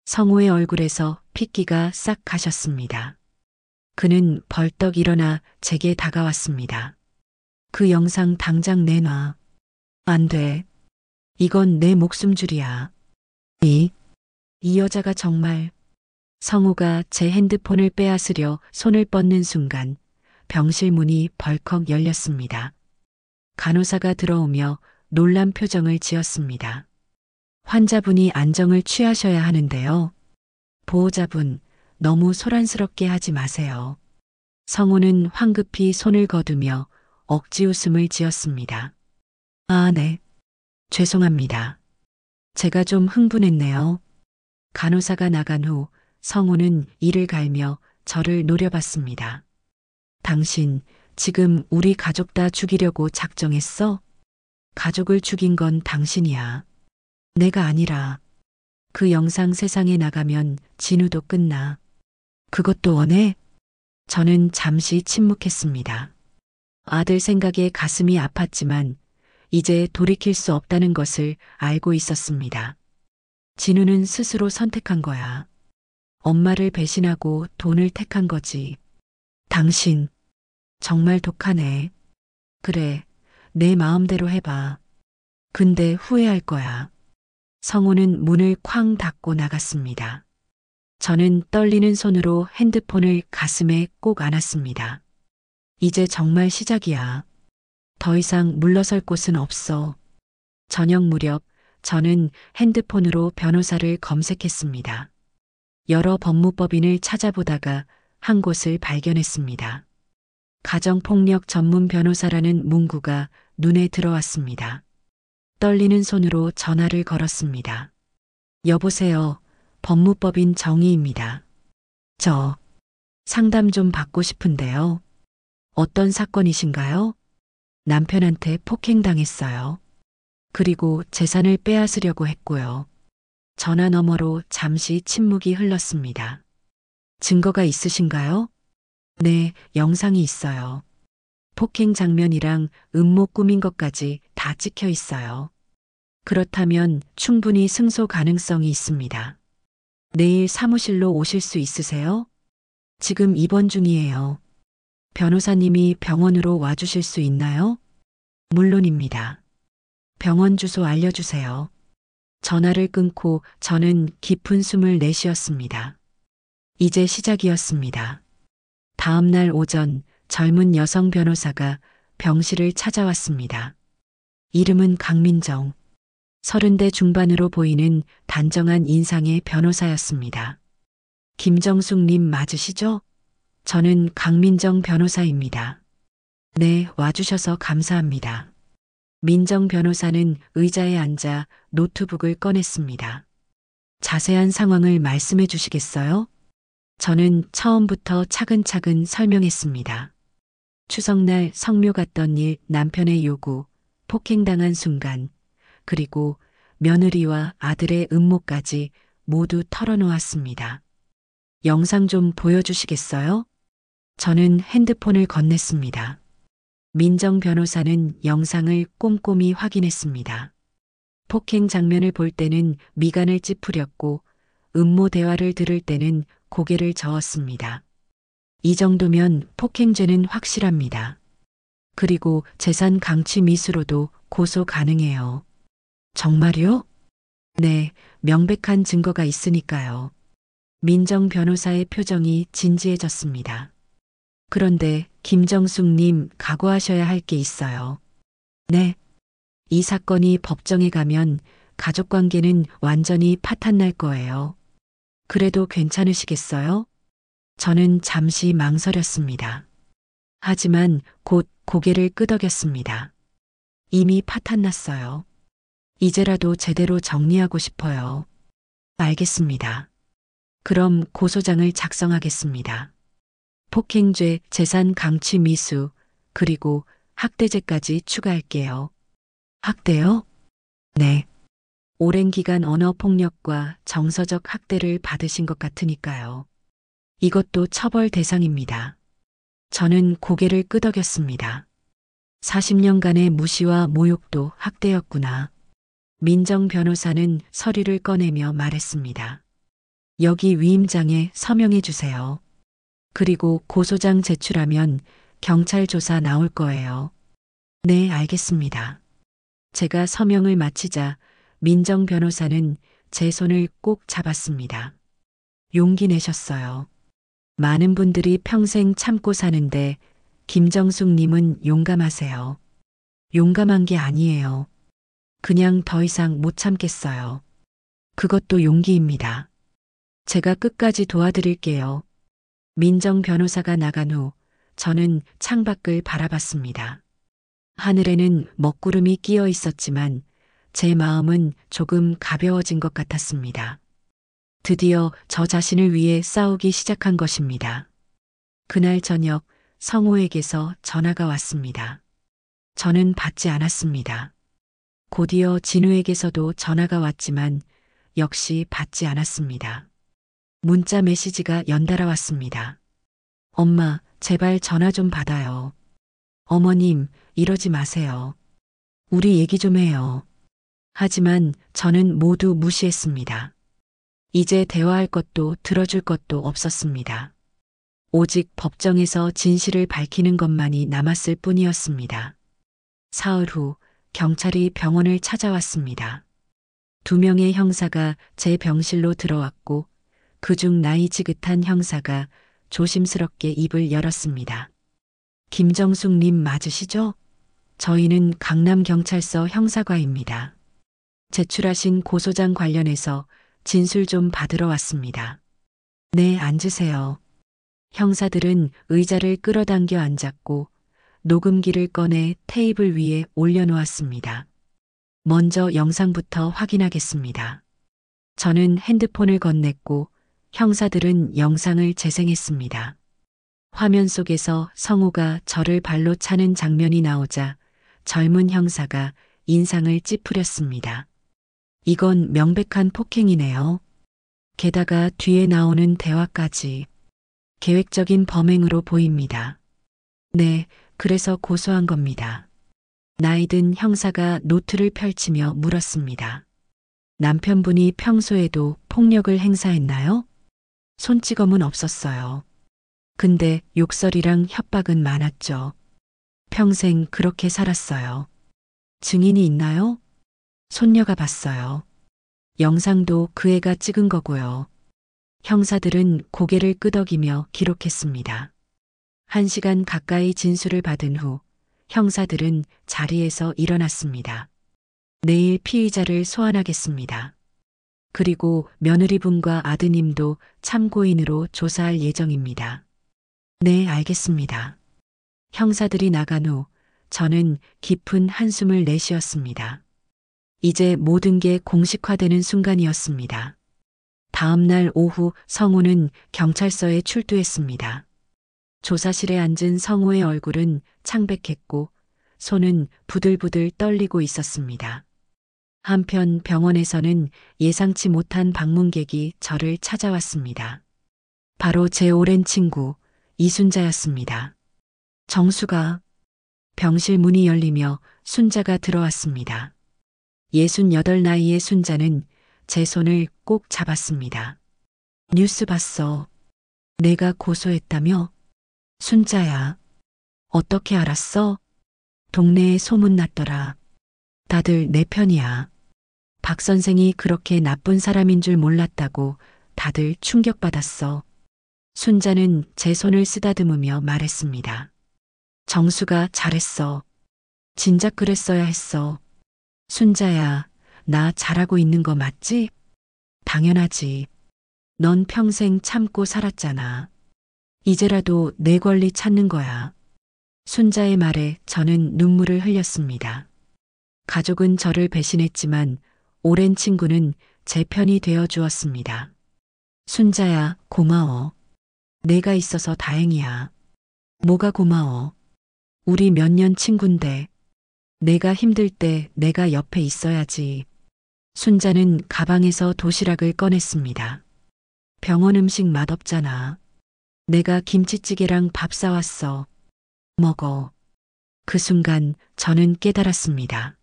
성우의 얼굴에서 핏기가 싹 가셨습니다. 그는 벌떡 일어나 제게 다가왔습니다. 그 영상 당장 내놔. 안 돼. 이건 내 목숨줄이야. 이 여자가 정말. 성우가 제 핸드폰을 빼앗으려 손을 뻗는 순간 병실 문이 벌컥 열렸습니다. 간호사가 들어오며 놀란 표정을 지었습니다. 환자분이 안정을 취하셔야 하는데요. 보호자분, 너무 소란스럽게 하지 마세요. 성우는 황급히 손을 거두며 억지 웃음을 지었습니다. 아, 네. 죄송합니다. 제가 좀 흥분했네요. 간호사가 나간 후 성우는 이를 갈며 저를 노려봤습니다. 당신 지금 우리 가족 다 죽이려고 작정했어? 가족을 죽인 건 당신이야. 내가 아니라. 그 영상 세상에 나가면 진우도 끝나. 그것도 원해? 저는 잠시 침묵했습니다. 아들 생각에 가슴이 아팠지만 이제 돌이킬 수 없다는 것을 알고 있었습니다. 진우는 스스로 선택한 거야. 엄마를 배신하고 돈을 택한 거지. 당신, 정말 독하네. 그래, 내 마음대로 해봐. 근데 후회할 거야. 성우는 문을 쾅 닫고 나갔습니다. 저는 떨리는 손으로 핸드폰을 가슴에 꼭 안았습니다. 이제 정말 시작이야. 더 이상 물러설 곳은 없어. 저녁 무렵 저는 핸드폰으로 변호사를 검색했습니다. 여러 법무법인을 찾아보다가 한 곳을 발견했습니다. 가정폭력 전문 변호사라는 문구가 눈에 들어왔습니다. 떨리는 손으로 전화를 걸었습니다. 여보세요. 법무법인 정희입니다. 저 상담 좀 받고 싶은데요. 어떤 사건이신가요? 남편한테 폭행당했어요. 그리고 재산을 빼앗으려고 했고요. 전화 너머로 잠시 침묵이 흘렀습니다. 증거가 있으신가요? 네, 영상이 있어요. 폭행 장면이랑 음모 꾸민 것까지 다 찍혀 있어요. 그렇다면 충분히 승소 가능성이 있습니다. 내일 사무실로 오실 수 있으세요? 지금 입원 중이에요. 변호사님이 병원으로 와주실 수 있나요? 물론입니다. 병원 주소 알려주세요. 전화를 끊고 저는 깊은 숨을 내쉬었습니다. 이제 시작이었습니다. 다음 날 오전 젊은 여성 변호사가 병실을 찾아왔습니다. 이름은 강민정. 30대 중반으로 보이는 단정한 인상의 변호사였습니다. 김정숙님 맞으시죠? 저는 강민정 변호사입니다. 네, 와주셔서 감사합니다. 민정 변호사는 의자에 앉아 노트북을 꺼냈습니다. 자세한 상황을 말씀해 주시겠어요? 저는 처음부터 차근차근 설명했습니다. 추석날 성묘 갔던 일, 남편의 요구, 폭행당한 순간, 그리고 며느리와 아들의 음모까지 모두 털어놓았습니다. 영상 좀 보여주시겠어요? 저는 핸드폰을 건넸습니다. 민정 변호사는 영상을 꼼꼼히 확인했습니다. 폭행 장면을 볼 때는 미간을 찌푸렸고 음모 대화를 들을 때는 고개를 저었습니다. 이 정도면 폭행죄는 확실합니다. 그리고 재산 강취 미수로도 고소 가능해요. 정말요? 네, 명백한 증거가 있으니까요. 민정 변호사의 표정이 진지해졌습니다. 그런데 김정숙님 각오하셔야 할 게 있어요. 네. 이 사건이 법정에 가면 가족관계는 완전히 파탄날 거예요. 그래도 괜찮으시겠어요? 저는 잠시 망설였습니다. 하지만 곧 고개를 끄덕였습니다. 이미 파탄났어요. 이제라도 제대로 정리하고 싶어요. 알겠습니다. 그럼 고소장을 작성하겠습니다. 폭행죄, 재산 강취 미수, 그리고 학대죄까지 추가할게요. 학대요? 네. 오랜 기간 언어폭력과 정서적 학대를 받으신 것 같으니까요. 이것도 처벌 대상입니다. 저는 고개를 끄덕였습니다. 40년간의 무시와 모욕도 학대였구나. 민정 변호사는 서류를 꺼내며 말했습니다. 여기 위임장에 서명해 주세요. 그리고 고소장 제출하면 경찰 조사 나올 거예요. 네, 알겠습니다. 제가 서명을 마치자 민정 변호사는 제 손을 꼭 잡았습니다. 용기 내셨어요. 많은 분들이 평생 참고 사는데 김정숙 님은 용감하세요. 용감한 게 아니에요. 그냥 더 이상 못 참겠어요. 그것도 용기입니다. 제가 끝까지 도와드릴게요. 민정 변호사가 나간 후 저는 창밖을 바라봤습니다. 하늘에는 먹구름이 끼어 있었지만 제 마음은 조금 가벼워진 것 같았습니다. 드디어 저 자신을 위해 싸우기 시작한 것입니다. 그날 저녁 성호에게서 전화가 왔습니다. 저는 받지 않았습니다. 곧이어 진우에게서도 전화가 왔지만 역시 받지 않았습니다. 문자 메시지가 연달아 왔습니다. 엄마, 제발 전화 좀 받아요. 어머님, 이러지 마세요. 우리 얘기 좀 해요. 하지만 저는 모두 무시했습니다. 이제 대화할 것도 들어줄 것도 없었습니다. 오직 법정에서 진실을 밝히는 것만이 남았을 뿐이었습니다. 사흘 후 경찰이 병원을 찾아왔습니다. 2명의 형사가 제 병실로 들어왔고 그중 나이 지긋한 형사가 조심스럽게 입을 열었습니다. 김정숙 님 맞으시죠? 저희는 강남경찰서 형사과입니다. 제출하신 고소장 관련해서 진술 좀 받으러 왔습니다. 네, 앉으세요. 형사들은 의자를 끌어당겨 앉았고 녹음기를 꺼내 테이블 위에 올려놓았습니다. 먼저 영상부터 확인하겠습니다. 저는 핸드폰을 건넸고 형사들은 영상을 재생했습니다. 화면 속에서 성우가 저를 발로 차는 장면이 나오자 젊은 형사가 인상을 찌푸렸습니다. 이건 명백한 폭행이네요. 게다가 뒤에 나오는 대화까지 계획적인 범행으로 보입니다. 네, 그래서 고소한 겁니다. 나이든 형사가 노트를 펼치며 물었습니다. 남편분이 평소에도 폭력을 행사했나요? 손찌검은 없었어요. 근데 욕설이랑 협박은 많았죠. 평생 그렇게 살았어요. 증인이 있나요? 손녀가 봤어요. 영상도 그 애가 찍은 거고요. 형사들은 고개를 끄덕이며 기록했습니다. 1시간 가까이 진술을 받은 후 형사들은 자리에서 일어났습니다. 내일 피의자를 소환하겠습니다. 그리고 며느리분과 아드님도 참고인으로 조사할 예정입니다. 네, 알겠습니다. 형사들이 나간 후 저는 깊은 한숨을 내쉬었습니다. 이제 모든 게 공식화되는 순간이었습니다. 다음 날 오후 성우는 경찰서에 출두했습니다. 조사실에 앉은 성우의 얼굴은 창백했고 손은 부들부들 떨리고 있었습니다. 한편 병원에서는 예상치 못한 방문객이 저를 찾아왔습니다. 바로 제 오랜 친구 이순자였습니다. 정수가. 병실 문이 열리며 순자가 들어왔습니다. 68 나이의 순자는 제 손을 꼭 잡았습니다. 뉴스 봤어. 내가 고소했다며? 순자야. 어떻게 알았어? 동네에 소문났더라. 다들 내 편이야. 박 선생이 그렇게 나쁜 사람인 줄 몰랐다고 다들 충격받았어. 순자는 제 손을 쓰다듬으며 말했습니다. 정수가 잘했어. 진작 그랬어야 했어. 순자야, 나 잘하고 있는 거 맞지? 당연하지. 넌 평생 참고 살았잖아. 이제라도 내 권리 찾는 거야. 순자의 말에 저는 눈물을 흘렸습니다. 가족은 저를 배신했지만 오랜 친구는 제 편이 되어 주었습니다. 순자야, 고마워. 내가 있어서 다행이야. 뭐가 고마워. 우리 몇 년 친군데. 내가 힘들 때 내가 옆에 있어야지. 순자는 가방에서 도시락을 꺼냈습니다. 병원 음식 맛없잖아. 내가 김치찌개랑 밥 사왔어. 먹어. 그 순간 저는 깨달았습니다.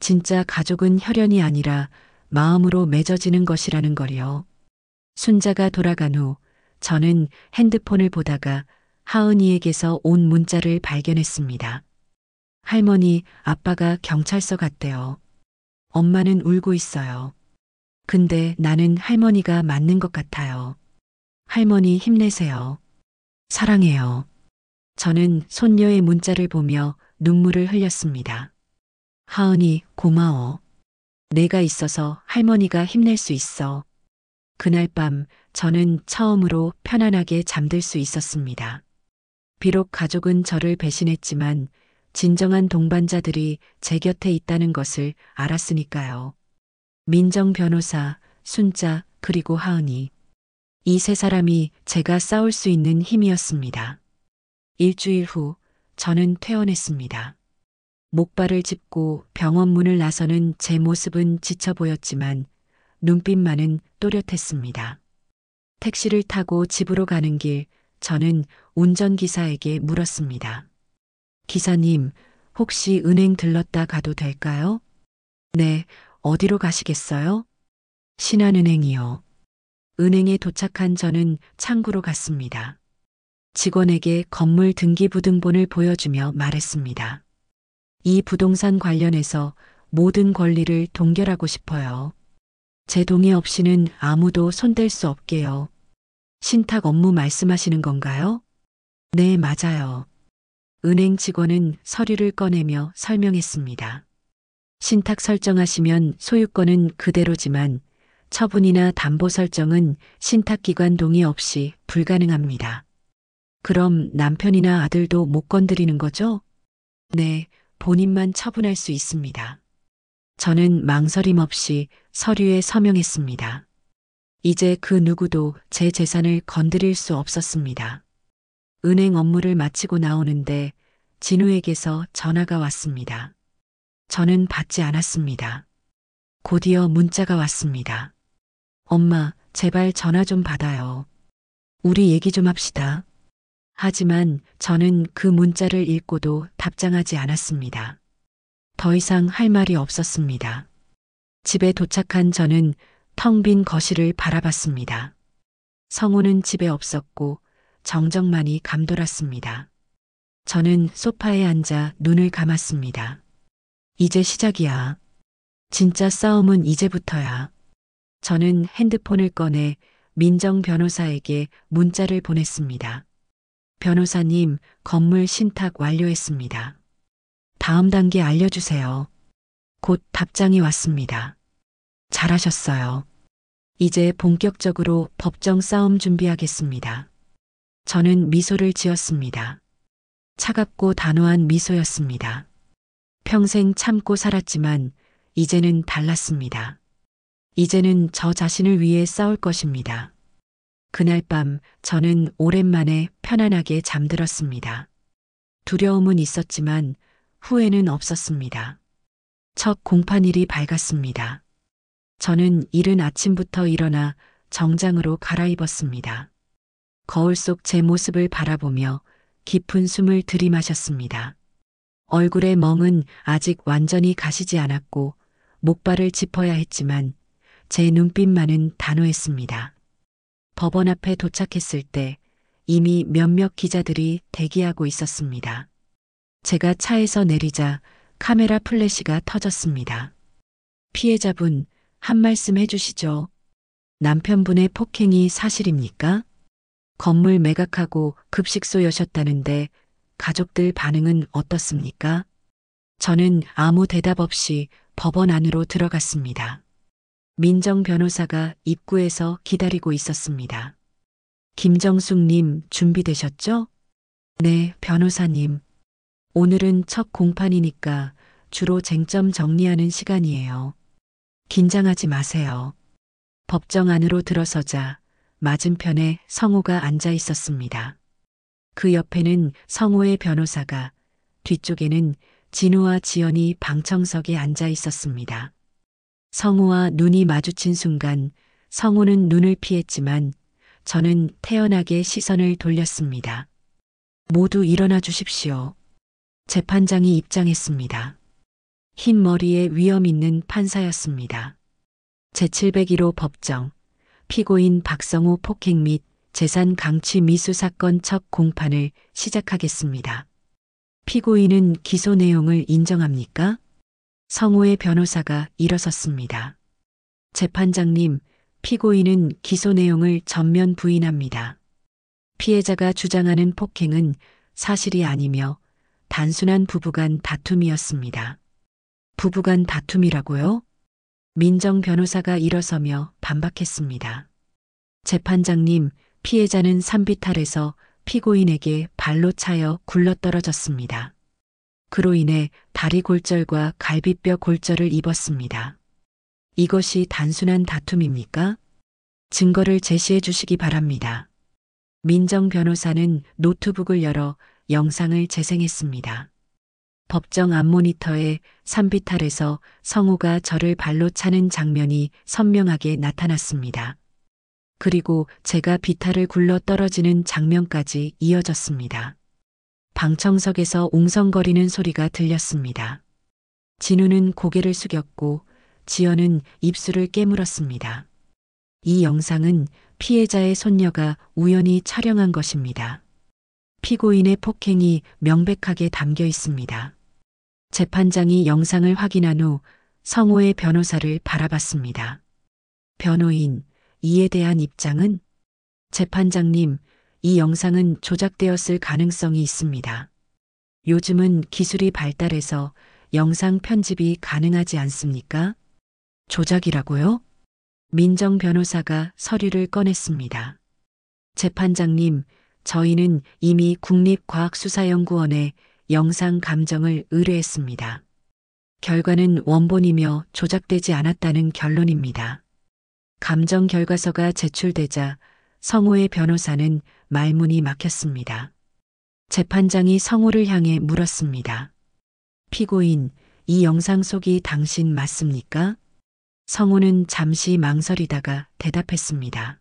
진짜 가족은 혈연이 아니라 마음으로 맺어지는 것이라는 걸요. 순자가 돌아간 후 저는 핸드폰을 보다가 하은이에게서 온 문자를 발견했습니다. 할머니, 아빠가 경찰서 갔대요. 엄마는 울고 있어요. 근데 나는 할머니가 맞는 것 같아요. 할머니 힘내세요. 사랑해요. 저는 손녀의 문자를 보며 눈물을 흘렸습니다. 하은이, 고마워. 내가 있어서 할머니가 힘낼 수 있어. 그날 밤 저는 처음으로 편안하게 잠들 수 있었습니다. 비록 가족은 저를 배신했지만 진정한 동반자들이 제 곁에 있다는 것을 알았으니까요. 민정 변호사, 순자, 그리고 하은이. 이 세 사람이 제가 싸울 수 있는 힘이었습니다. 일주일 후 저는 퇴원했습니다. 목발을 짚고 병원 문을 나서는 제 모습은 지쳐 보였지만 눈빛만은 또렷했습니다. 택시를 타고 집으로 가는 길 저는 운전기사에게 물었습니다. 기사님, 혹시 은행 들렀다 가도 될까요? 네, 어디로 가시겠어요? 신한은행이요. 은행에 도착한 저는 창구로 갔습니다. 직원에게 건물 등기부등본을 보여주며 말했습니다. 이 부동산 관련해서 모든 권리를 동결하고 싶어요. 제 동의 없이는 아무도 손댈 수 없게요. 신탁 업무 말씀하시는 건가요? 네, 맞아요. 은행 직원은 서류를 꺼내며 설명했습니다. 신탁 설정하시면 소유권은 그대로지만 처분이나 담보 설정은 신탁기관 동의 없이 불가능합니다. 그럼 남편이나 아들도 못 건드리는 거죠? 네, 본인만 처분할 수 있습니다. 저는 망설임 없이 서류에 서명했습니다. 이제 그 누구도 제 재산을 건드릴 수 없었습니다. 은행 업무를 마치고 나오는데 진우에게서 전화가 왔습니다. 저는 받지 않았습니다. 곧이어 문자가 왔습니다. 엄마, 제발 전화 좀 받아요. 우리 얘기 좀 합시다. 하지만 저는 그 문자를 읽고도 답장하지 않았습니다. 더 이상 할 말이 없었습니다. 집에 도착한 저는 텅 빈 거실을 바라봤습니다. 성우는 집에 없었고 정적만이 감돌았습니다. 저는 소파에 앉아 눈을 감았습니다. 이제 시작이야. 진짜 싸움은 이제부터야. 저는 핸드폰을 꺼내 민정 변호사에게 문자를 보냈습니다. 변호사님, 건물 신탁 완료했습니다. 다음 단계 알려주세요. 곧 답장이 왔습니다. 잘하셨어요. 이제 본격적으로 법정 싸움 준비하겠습니다. 저는 미소를 지었습니다. 차갑고 단호한 미소였습니다. 평생 참고 살았지만 이제는 달랐습니다. 이제는 저 자신을 위해 싸울 것입니다. 그날 밤 저는 오랜만에 편안하게 잠들었습니다. 두려움은 있었지만 후회는 없었습니다. 첫 공판일이 밝았습니다. 저는 이른 아침부터 일어나 정장으로 갈아입었습니다. 거울 속 제 모습을 바라보며 깊은 숨을 들이마셨습니다. 얼굴의 멍은 아직 완전히 가시지 않았고 목발을 짚어야 했지만 제 눈빛만은 단호했습니다. 법원 앞에 도착했을 때 이미 몇몇 기자들이 대기하고 있었습니다. 제가 차에서 내리자 카메라 플래시가 터졌습니다. 피해자분, 한 말씀 해주시죠. 남편분의 폭행이 사실입니까? 건물 매각하고 급식소 여셨다는데 가족들 반응은 어떻습니까? 저는 아무 대답 없이 법원 안으로 들어갔습니다. 민정 변호사가 입구에서 기다리고 있었습니다. 김정숙님 준비되셨죠? 네, 변호사님. 오늘은 첫 공판이니까 주로 쟁점 정리하는 시간이에요. 긴장하지 마세요. 법정 안으로 들어서자 맞은편에 성우가 앉아 있었습니다. 그 옆에는 성우의 변호사가, 뒤쪽에는 진우와 지연이 방청석에 앉아 있었습니다. 성우와 눈이 마주친 순간 성우는 눈을 피했지만 저는 태연하게 시선을 돌렸습니다. 모두 일어나 주십시오. 재판장이 입장했습니다. 흰 머리에 위엄 있는 판사였습니다. 제701호 법정, 피고인 박성우 폭행 및 재산 강취 미수 사건 첫 공판을 시작하겠습니다. 피고인은 기소 내용을 인정합니까? 성우의 변호사가 일어섰습니다. 재판장님, 피고인은 기소 내용을 전면 부인합니다. 피해자가 주장하는 폭행은 사실이 아니며 단순한 부부간 다툼이었습니다. 부부간 다툼이라고요? 민정 변호사가 일어서며 반박했습니다. 재판장님, 피해자는 산비탈에서 피고인에게 발로 차여 굴러떨어졌습니다. 그로 인해 다리 골절과 갈비뼈 골절을 입었습니다. 이것이 단순한 다툼입니까? 증거를 제시해 주시기 바랍니다. 민정 변호사는 노트북을 열어 영상을 재생했습니다. 법정 앞 모니터에 산비탈에서 성우가 저를 발로 차는 장면이 선명하게 나타났습니다. 그리고 제가 비탈을 굴러 떨어지는 장면까지 이어졌습니다. 방청석에서 웅성거리는 소리가 들렸습니다. 진우는 고개를 숙였고 지연은 입술을 깨물었습니다. 이 영상은 피해자의 손녀가 우연히 촬영한 것입니다. 피고인의 폭행이 명백하게 담겨 있습니다. 재판장이 영상을 확인한 후 성우의 변호사를 바라봤습니다. 변호인, 이에 대한 입장은? 재판장님, 이 영상은 조작되었을 가능성이 있습니다. 요즘은 기술이 발달해서 영상 편집이 가능하지 않습니까? 조작이라고요? 민정 변호사가 서류를 꺼냈습니다. 재판장님, 저희는 이미 국립과학수사연구원에 영상 감정을 의뢰했습니다. 결과는 원본이며 조작되지 않았다는 결론입니다. 감정 결과서가 제출되자 성우의 변호사는 말문이 막혔습니다. 재판장이 성우를 향해 물었습니다. 피고인, 이 영상 속이 당신 맞습니까? 성우는 잠시 망설이다가 대답했습니다.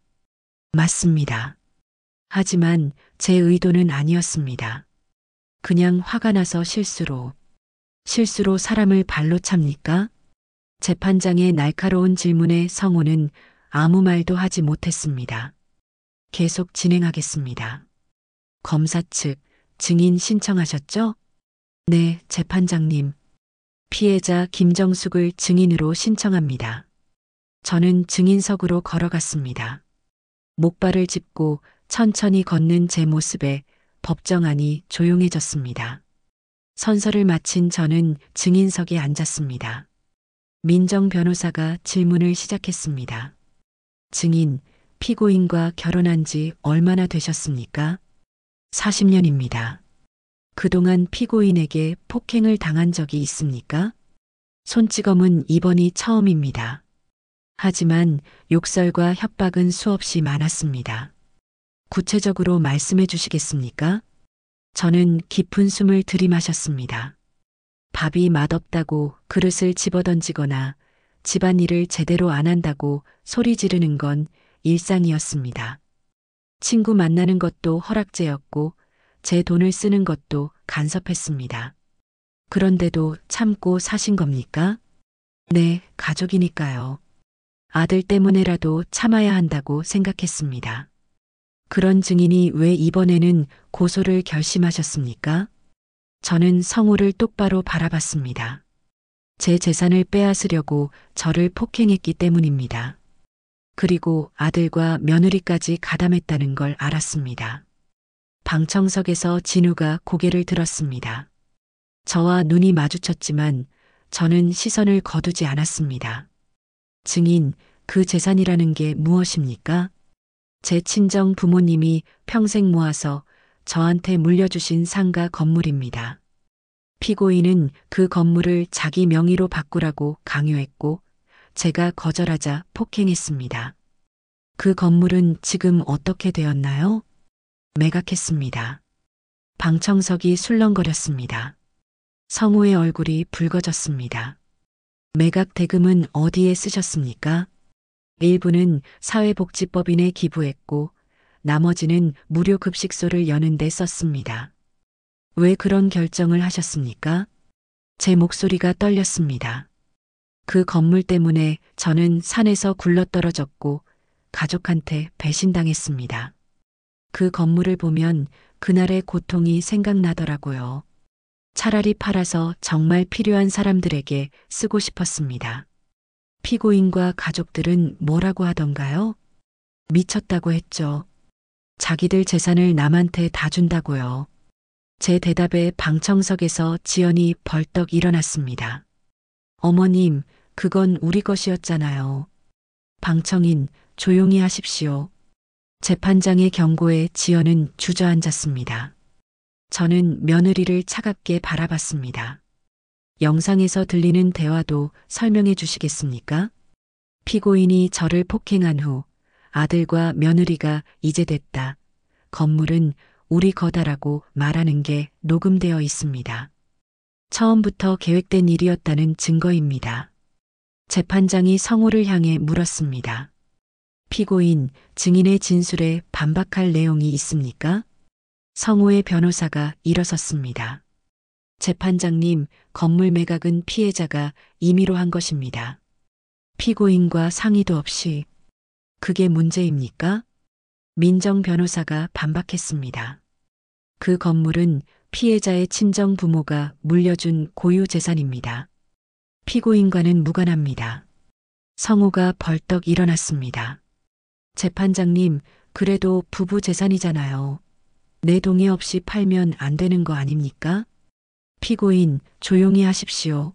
맞습니다. 하지만 제 의도는 아니었습니다. 그냥 화가 나서 실수로 사람을 발로 찹니까? 재판장의 날카로운 질문에 성우는 아무 말도 하지 못했습니다. 계속 진행하겠습니다. 검사 측 증인 신청하셨죠? 네, 재판장님. 피해자 김정숙을 증인으로 신청합니다. 저는 증인석으로 걸어갔습니다. 목발을 짚고 천천히 걷는 제 모습에 법정 안이 조용해졌습니다. 선서를 마친 저는 증인석에 앉았습니다. 민정 변호사가 질문을 시작했습니다. 증인, 피고인과 결혼한 지 얼마나 되셨습니까? 40년입니다. 그동안 피고인에게 폭행을 당한 적이 있습니까? 손찌검은 이번이 처음입니다. 하지만 욕설과 협박은 수없이 많았습니다. 구체적으로 말씀해 주시겠습니까? 저는 깊은 숨을 들이마셨습니다. 밥이 맛없다고 그릇을 집어던지거나 집안일을 제대로 안 한다고 소리 지르는 건 일상이었습니다. 친구 만나는 것도 허락제였고 제 돈을 쓰는 것도 간섭했습니다. 그런데도 참고 사신 겁니까? 네, 가족이니까요. 아들 때문에라도 참아야 한다고 생각했습니다. 그런 증인이 왜 이번에는 고소를 결심하셨습니까? 저는 성우를 똑바로 바라봤습니다. 제 재산을 빼앗으려고 저를 폭행했기 때문입니다. 그리고 아들과 며느리까지 가담했다는 걸 알았습니다. 방청석에서 진우가 고개를 들었습니다. 저와 눈이 마주쳤지만 저는 시선을 거두지 않았습니다. 증인, 그 재산이라는 게 무엇입니까? 제 친정 부모님이 평생 모아서 저한테 물려주신 상가 건물입니다. 피고인은 그 건물을 자기 명의로 바꾸라고 강요했고 제가 거절하자 폭행했습니다. 그 건물은 지금 어떻게 되었나요? 매각했습니다. 방청석이 술렁거렸습니다. 성우의 얼굴이 붉어졌습니다. 매각 대금은 어디에 쓰셨습니까? 일부는 사회복지법인에 기부했고 나머지는 무료 급식소를 여는 데 썼습니다. 왜 그런 결정을 하셨습니까? 제 목소리가 떨렸습니다. 그 건물 때문에 저는 산에서 굴러떨어졌고 가족한테 배신당했습니다. 그 건물을 보면 그날의 고통이 생각나더라고요. 차라리 팔아서 정말 필요한 사람들에게 쓰고 싶었습니다. 피고인과 가족들은 뭐라고 하던가요? 미쳤다고 했죠. 자기들 재산을 남한테 다 준다고요. 제 대답에 방청석에서 지연이 벌떡 일어났습니다. 어머님, 그건 우리 것이었잖아요. 방청인, 조용히 하십시오. 재판장의 경고에 지연은 주저앉았습니다. 저는 며느리를 차갑게 바라봤습니다. 영상에서 들리는 대화도 설명해 주시겠습니까? 피고인이 저를 폭행한 후 아들과 며느리가 이제 됐다. 건물은 우리 거다라고 말하는 게 녹음되어 있습니다. 처음부터 계획된 일이었다는 증거입니다. 재판장이 성우를 향해 물었습니다. 피고인, 증인의 진술에 반박할 내용이 있습니까? 성우의 변호사가 일어섰습니다. 재판장님, 건물 매각은 피해자가 임의로 한 것입니다. 피고인과 상의도 없이. 그게 문제입니까? 민정 변호사가 반박했습니다. 그 건물은 피해자의 친정 부모가 물려준 고유 재산입니다. 피고인과는 무관합니다. 성우가 벌떡 일어났습니다. 재판장님, 그래도 부부 재산이잖아요. 내 동의 없이 팔면 안 되는 거 아닙니까? 피고인, 조용히 하십시오.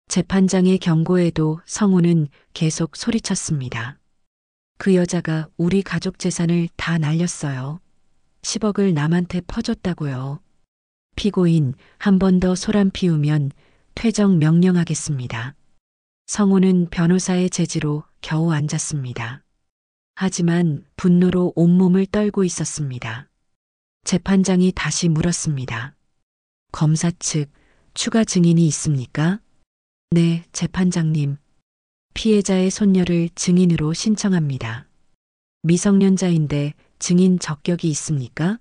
재판장의 경고에도 성우는 계속 소리쳤습니다. 그 여자가 우리 가족 재산을 다 날렸어요. 10억을 남한테 퍼줬다고요. 피고인, 한 번 더 소란 피우면 퇴정 명령하겠습니다. 성우는 변호사의 제지로 겨우 앉았습니다. 하지만 분노로 온몸을 떨고 있었습니다. 재판장이 다시 물었습니다. 검사 측 추가 증인이 있습니까? 네, 재판장님. 피해자의 손녀를 증인으로 신청합니다. 미성년자인데 증인 적격이 있습니까?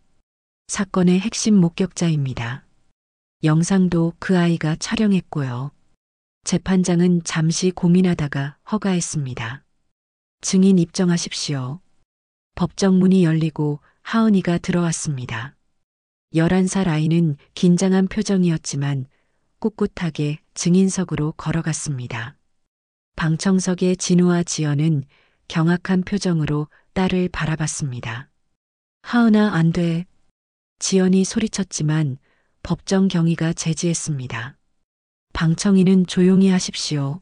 사건의 핵심 목격자입니다. 영상도 그 아이가 촬영했고요. 재판장은 잠시 고민하다가 허가했습니다. 증인 입정하십시오. 법정 문이 열리고 하은이가 들어왔습니다. 11살 아이는 긴장한 표정이었지만 꿋꿋하게 증인석으로 걸어갔습니다. 방청석의 진우와 지연은 경악한 표정으로 딸을 바라봤습니다. 하은아, 안 돼. 지연이 소리쳤지만 법정 경위가 제지했습니다. 방청인은 조용히 하십시오.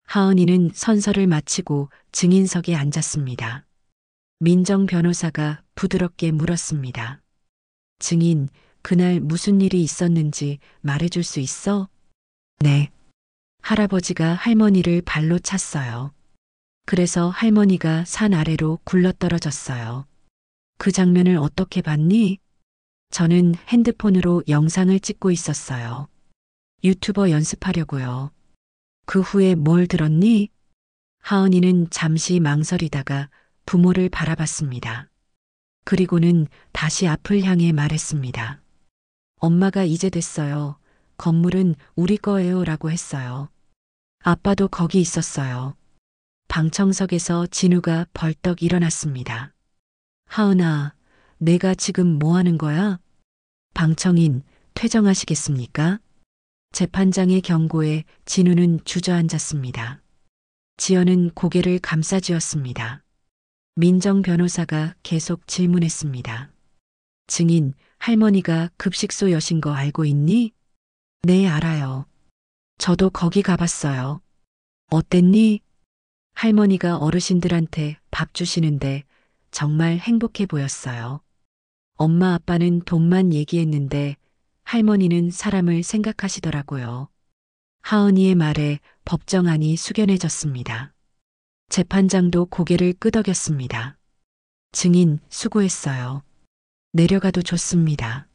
하은이는 선서를 마치고 증인석에 앉았습니다. 민정 변호사가 부드럽게 물었습니다. 증인, 그날 무슨 일이 있었는지 말해줄 수 있어? 네. 할아버지가 할머니를 발로 찼어요. 그래서 할머니가 산 아래로 굴러떨어졌어요. 그 장면을 어떻게 봤니? 저는 핸드폰으로 영상을 찍고 있었어요. 유튜버 연습하려고요. 그 후에 뭘 들었니? 하은이는 잠시 망설이다가 부모를 바라봤습니다. 그리고는 다시 앞을 향해 말했습니다. 엄마가 이제 됐어요. 건물은 우리 거예요 라고 했어요. 아빠도 거기 있었어요. 방청석에서 진우가 벌떡 일어났습니다. 하은아, 내가 지금 뭐 하는 거야? 방청인, 퇴정하시겠습니까? 재판장의 경고에 진우는 주저앉았습니다. 지연은 고개를 감싸쥐었습니다. 민정 변호사가 계속 질문했습니다. 증인, 할머니가 급식소 여신 거 알고 있니? 네, 알아요. 저도 거기 가봤어요. 어땠니? 할머니가 어르신들한테 밥 주시는데 정말 행복해 보였어요. 엄마 아빠는 돈만 얘기했는데 할머니는 사람을 생각하시더라고요. 하은이의 말에 법정안이 숙연해졌습니다. 재판장도 고개를 끄덕였습니다. 증인 수고했어요. 내려가도 좋습니다.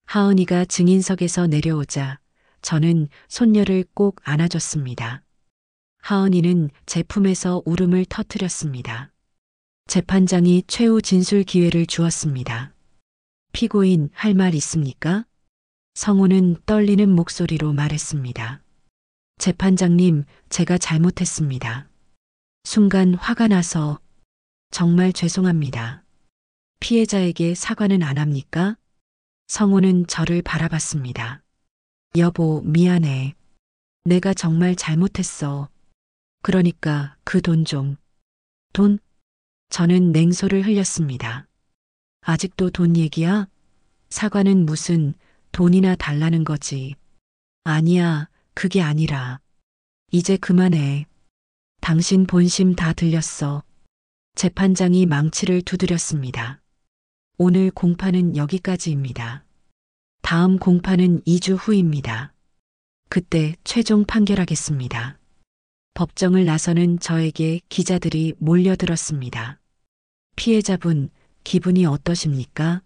하은이가 증인석에서 내려오자 저는 손녀를 꼭 안아줬습니다. 하은이는 제 품에서 울음을 터뜨렸습니다. 재판장이 최후 진술 기회를 주었습니다. 피고인 할 말 있습니까? 성우는 떨리는 목소리로 말했습니다. 재판장님, 제가 잘못했습니다. 순간 화가 나서 정말 죄송합니다. 피해자에게 사과는 안 합니까? 성우는 저를 바라봤습니다. 여보, 미안해. 내가 정말 잘못했어. 그러니까 그 돈 좀. 돈? 저는 냉소를 흘렸습니다. 아직도 돈 얘기야? 사과는 무슨 돈이나 달라는 거지. 아니야, 그게 아니라. 이제 그만해. 당신 본심 다 들렸어. 재판장이 망치를 두드렸습니다. 오늘 공판은 여기까지입니다. 다음 공판은 2주 후입니다. 그때 최종 판결하겠습니다. 법정을 나서는 저에게 기자들이 몰려들었습니다. 피해자분, 기분이 어떠십니까?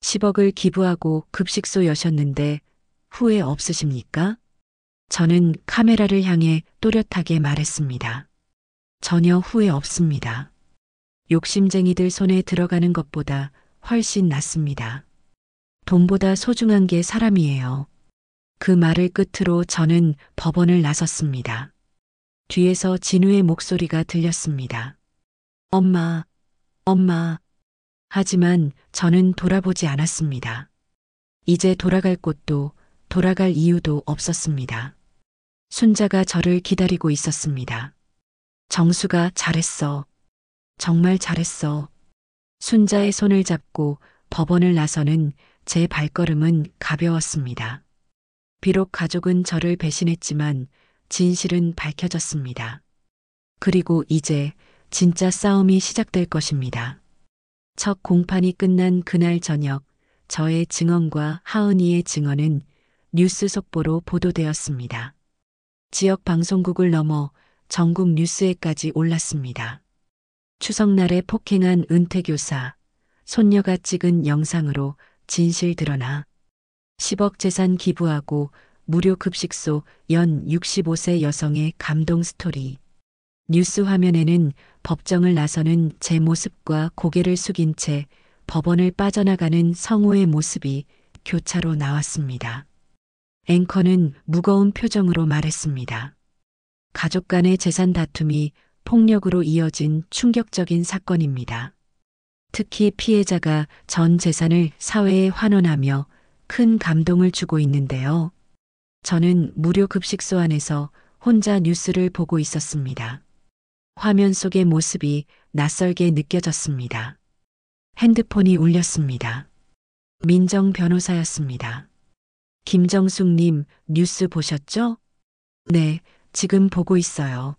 10억을 기부하고 급식소 여셨는데 후회 없으십니까? 저는 카메라를 향해 또렷하게 말했습니다. 전혀 후회 없습니다. 욕심쟁이들 손에 들어가는 것보다 훨씬 낫습니다. 돈보다 소중한 게 사람이에요. 그 말을 끝으로 저는 법원을 나섰습니다. 뒤에서 진우의 목소리가 들렸습니다. 엄마, 엄마. 하지만 저는 돌아보지 않았습니다. 이제 돌아갈 곳도 돌아갈 이유도 없었습니다. 순자가 저를 기다리고 있었습니다. 정수가 잘했어. 정말 잘했어. 순자의 손을 잡고 법원을 나서는 제 발걸음은 가벼웠습니다. 비록 가족은 저를 배신했지만 진실은 밝혀졌습니다. 그리고 이제 진짜 싸움이 시작될 것입니다. 첫 공판이 끝난 그날 저녁, 저의 증언과 하은이의 증언은 뉴스 속보로 보도되었습니다. 지역 방송국을 넘어 전국 뉴스에까지 올랐습니다. 추석날에 폭행한 은퇴교사, 손녀가 찍은 영상으로 진실 드러나 10억 재산 기부하고 무료 급식소 연 65세 여성의 감동 스토리. 뉴스 화면에는 법정을 나서는 제 모습과 고개를 숙인 채 법원을 빠져나가는 성우의 모습이 교차로 나왔습니다. 앵커는 무거운 표정으로 말했습니다. 가족 간의 재산 다툼이 폭력으로 이어진 충격적인 사건입니다. 특히 피해자가 전 재산을 사회에 환원하며 큰 감동을 주고 있는데요. 저는 무료 급식소 안에서 혼자 뉴스를 보고 있었습니다. 화면 속의 모습이 낯설게 느껴졌습니다. 핸드폰이 울렸습니다. 민정 변호사였습니다. 김정숙님, 뉴스 보셨죠? 네, 지금 보고 있어요.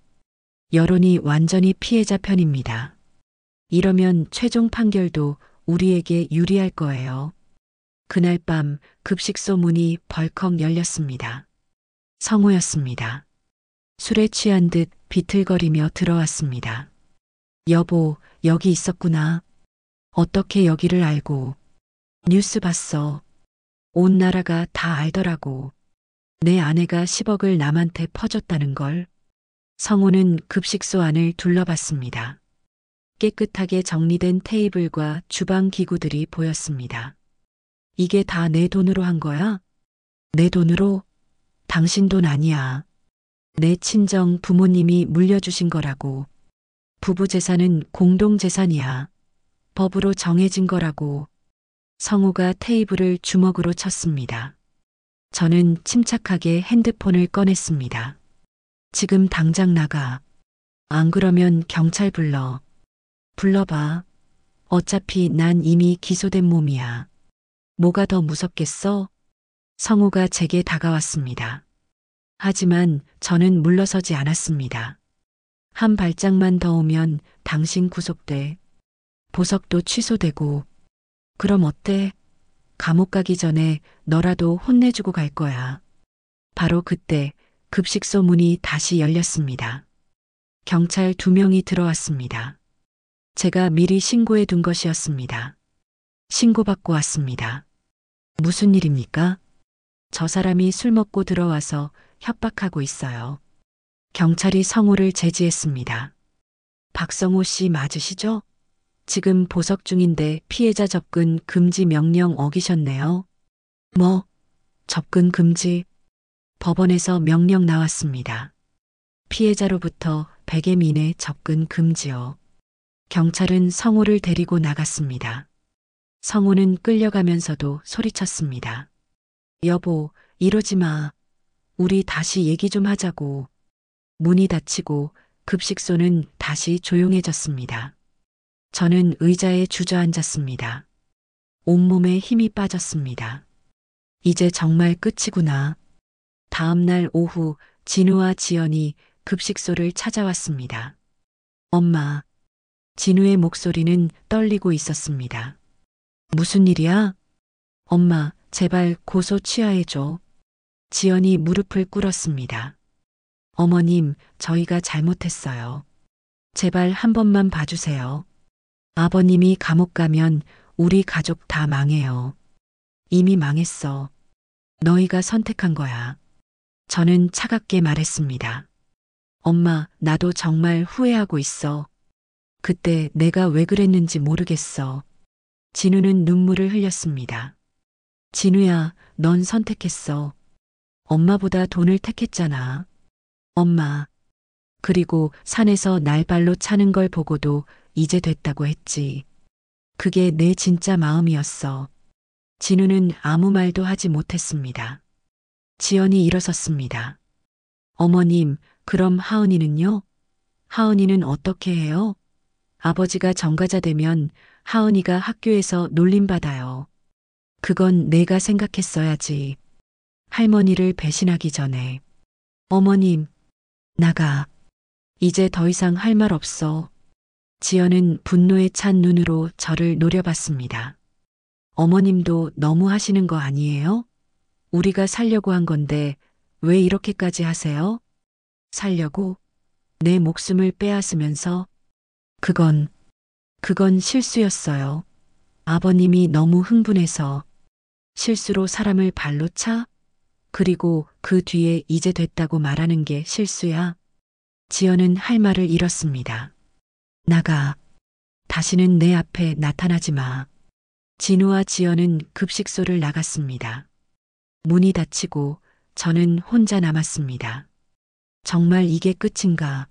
여론이 완전히 피해자 편입니다. 이러면 최종 판결도 우리에게 유리할 거예요. 그날 밤 급식소 문이 벌컥 열렸습니다. 성우였습니다. 술에 취한 듯 비틀거리며 들어왔습니다. 여보, 여기 있었구나. 어떻게 여기를 알고. 뉴스 봤어. 온 나라가 다 알더라고. 내 아내가 10억을 남한테 퍼줬다는 걸. 성우는 급식소 안을 둘러봤습니다. 깨끗하게 정리된 테이블과 주방 기구들이 보였습니다. 이게 다 내 돈으로 한 거야? 내 돈으로? 당신 돈 아니야. 내 친정 부모님이 물려주신 거라고. 부부 재산은 공동 재산이야. 법으로 정해진 거라고. 성우가 테이블을 주먹으로 쳤습니다. 저는 침착하게 핸드폰을 꺼냈습니다. 지금 당장 나가. 안 그러면 경찰 불러. 불러봐. 어차피 난 이미 기소된 몸이야. 뭐가 더 무섭겠어? 성우가 제게 다가왔습니다. 하지만 저는 물러서지 않았습니다. 한 발짝만 더 오면 당신 구속돼. 보석도 취소되고. 그럼 어때? 감옥 가기 전에 너라도 혼내주고 갈 거야. 바로 그때 급식소 문이 다시 열렸습니다. 경찰 2명이 들어왔습니다. 제가 미리 신고해 둔 것이었습니다. 신고받고 왔습니다. 무슨 일입니까? 저 사람이 술 먹고 들어와서 협박하고 있어요. 경찰이 성호를 제지했습니다. 박성호 씨 맞으시죠? 지금 보석 중인데 피해자 접근 금지 명령 어기셨네요. 뭐, 접근 금지? 법원에서 명령 나왔습니다. 피해자로부터 100m 이내 접근 금지요. 경찰은 성호를 데리고 나갔습니다. 성호는 끌려가면서도 소리쳤습니다. 여보, 이러지 마. 우리 다시 얘기 좀 하자고. 문이 닫히고 급식소는 다시 조용해졌습니다. 저는 의자에 주저앉았습니다. 온몸에 힘이 빠졌습니다. 이제 정말 끝이구나. 다음 날 오후 진우와 지연이 급식소를 찾아왔습니다. 엄마, 진우의 목소리는 떨리고 있었습니다. 무슨 일이야? 엄마, 제발 고소 취하해줘. 지연이 무릎을 꿇었습니다. 어머님, 저희가 잘못했어요. 제발 한 번만 봐주세요. 아버님이 감옥 가면 우리 가족 다 망해요. 이미 망했어. 너희가 선택한 거야. 저는 차갑게 말했습니다. 엄마, 나도 정말 후회하고 있어. 그때 내가 왜 그랬는지 모르겠어. 진우는 눈물을 흘렸습니다. 진우야, 넌 선택했어. 엄마보다 돈을 택했잖아. 엄마. 그리고 산에서 날발로 차는 걸 보고도 이제 됐다고 했지. 그게 내 진짜 마음이었어. 진우는 아무 말도 하지 못했습니다. 지연이 일어섰습니다. 어머님, 그럼 하은이는요? 하은이는 어떻게 해요? 아버지가 전과자 되면 하은이가 학교에서 놀림받아요. 그건 내가 생각했어야지. 할머니를 배신하기 전에. 어머님, 나가. 이제 더 이상 할 말 없어. 지연은 분노에 찬 눈으로 저를 노려봤습니다. 어머님도 너무 하시는 거 아니에요? 우리가 살려고 한 건데 왜 이렇게까지 하세요? 살려고? 내 목숨을 빼앗으면서? 그건 실수였어요. 아버님이 너무 흥분해서 실수로 사람을 발로 차? 그리고 그 뒤에 이제 됐다고 말하는 게 실수야? 지연은 할 말을 잃었습니다. 나가. 다시는 내 앞에 나타나지 마. 진우와 지연은 급식소를 나갔습니다. 문이 닫히고 저는 혼자 남았습니다. 정말 이게 끝인가?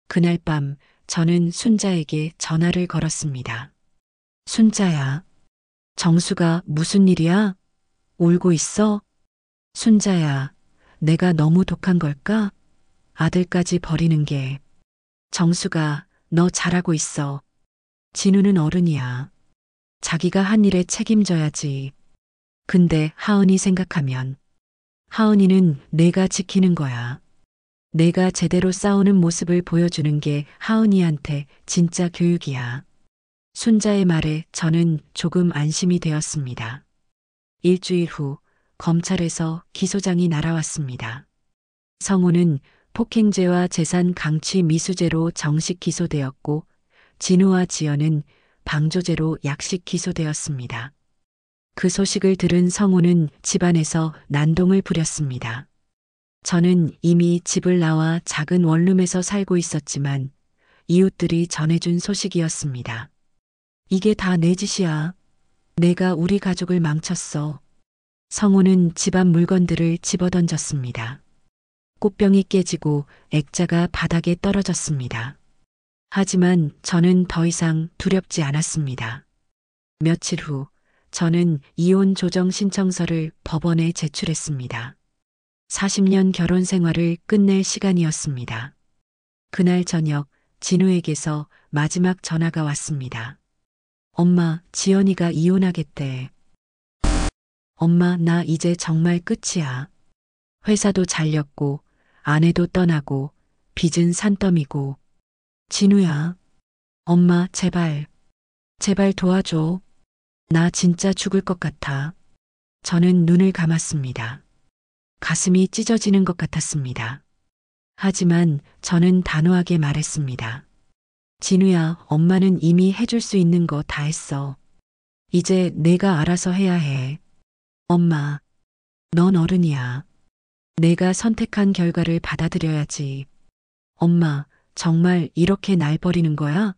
그날 밤 저는 순자에게 전화를 걸었습니다. 순자야. 정수가 무슨 일이야? 울고 있어? 순자야, 내가 너무 독한 걸까? 아들까지 버리는 게. 정수가 너 잘하고 있어. 진우는 어른이야. 자기가 한 일에 책임져야지. 근데 하은이 생각하면 하은이는 내가 지키는 거야. 내가 제대로 싸우는 모습을 보여주는 게 하은이한테 진짜 교육이야. 순자의 말에 저는 조금 안심이 되었습니다. 일주일 후 검찰에서 기소장이 날아왔습니다. 성우는 폭행죄와 재산 강취 미수죄로 정식 기소되었고 진우와 지연은 방조죄로 약식 기소되었습니다. 그 소식을 들은 성우는 집안에서 난동을 부렸습니다. 저는 이미 집을 나와 작은 원룸에서 살고 있었지만 이웃들이 전해준 소식이었습니다. 이게 다 내 짓이야. 내가 우리 가족을 망쳤어. 성우는 집안 물건들을 집어던졌습니다. 꽃병이 깨지고 액자가 바닥에 떨어졌습니다. 하지만 저는 더 이상 두렵지 않았습니다. 며칠 후 저는 이혼 조정 신청서를 법원에 제출했습니다. 40년 결혼 생활을 끝낼 시간이었습니다. 그날 저녁 진우에게서 마지막 전화가 왔습니다. 엄마, 지연이가 이혼하겠대. 엄마, 나 이제 정말 끝이야. 회사도 잘렸고, 아내도 떠나고, 빚은 산더미고, 진우야, 엄마, 제발, 제발 도와줘. 나 진짜 죽을 것 같아. 저는 눈을 감았습니다. 가슴이 찢어지는 것 같았습니다. 하지만 저는 단호하게 말했습니다. 진우야, 엄마는 이미 해줄 수 있는 거 다 했어. 이제 내가 알아서 해야 해. 엄마, 넌 어른이야. 내가 선택한 결과를 받아들여야지. 엄마, 정말 이렇게 날 버리는 거야?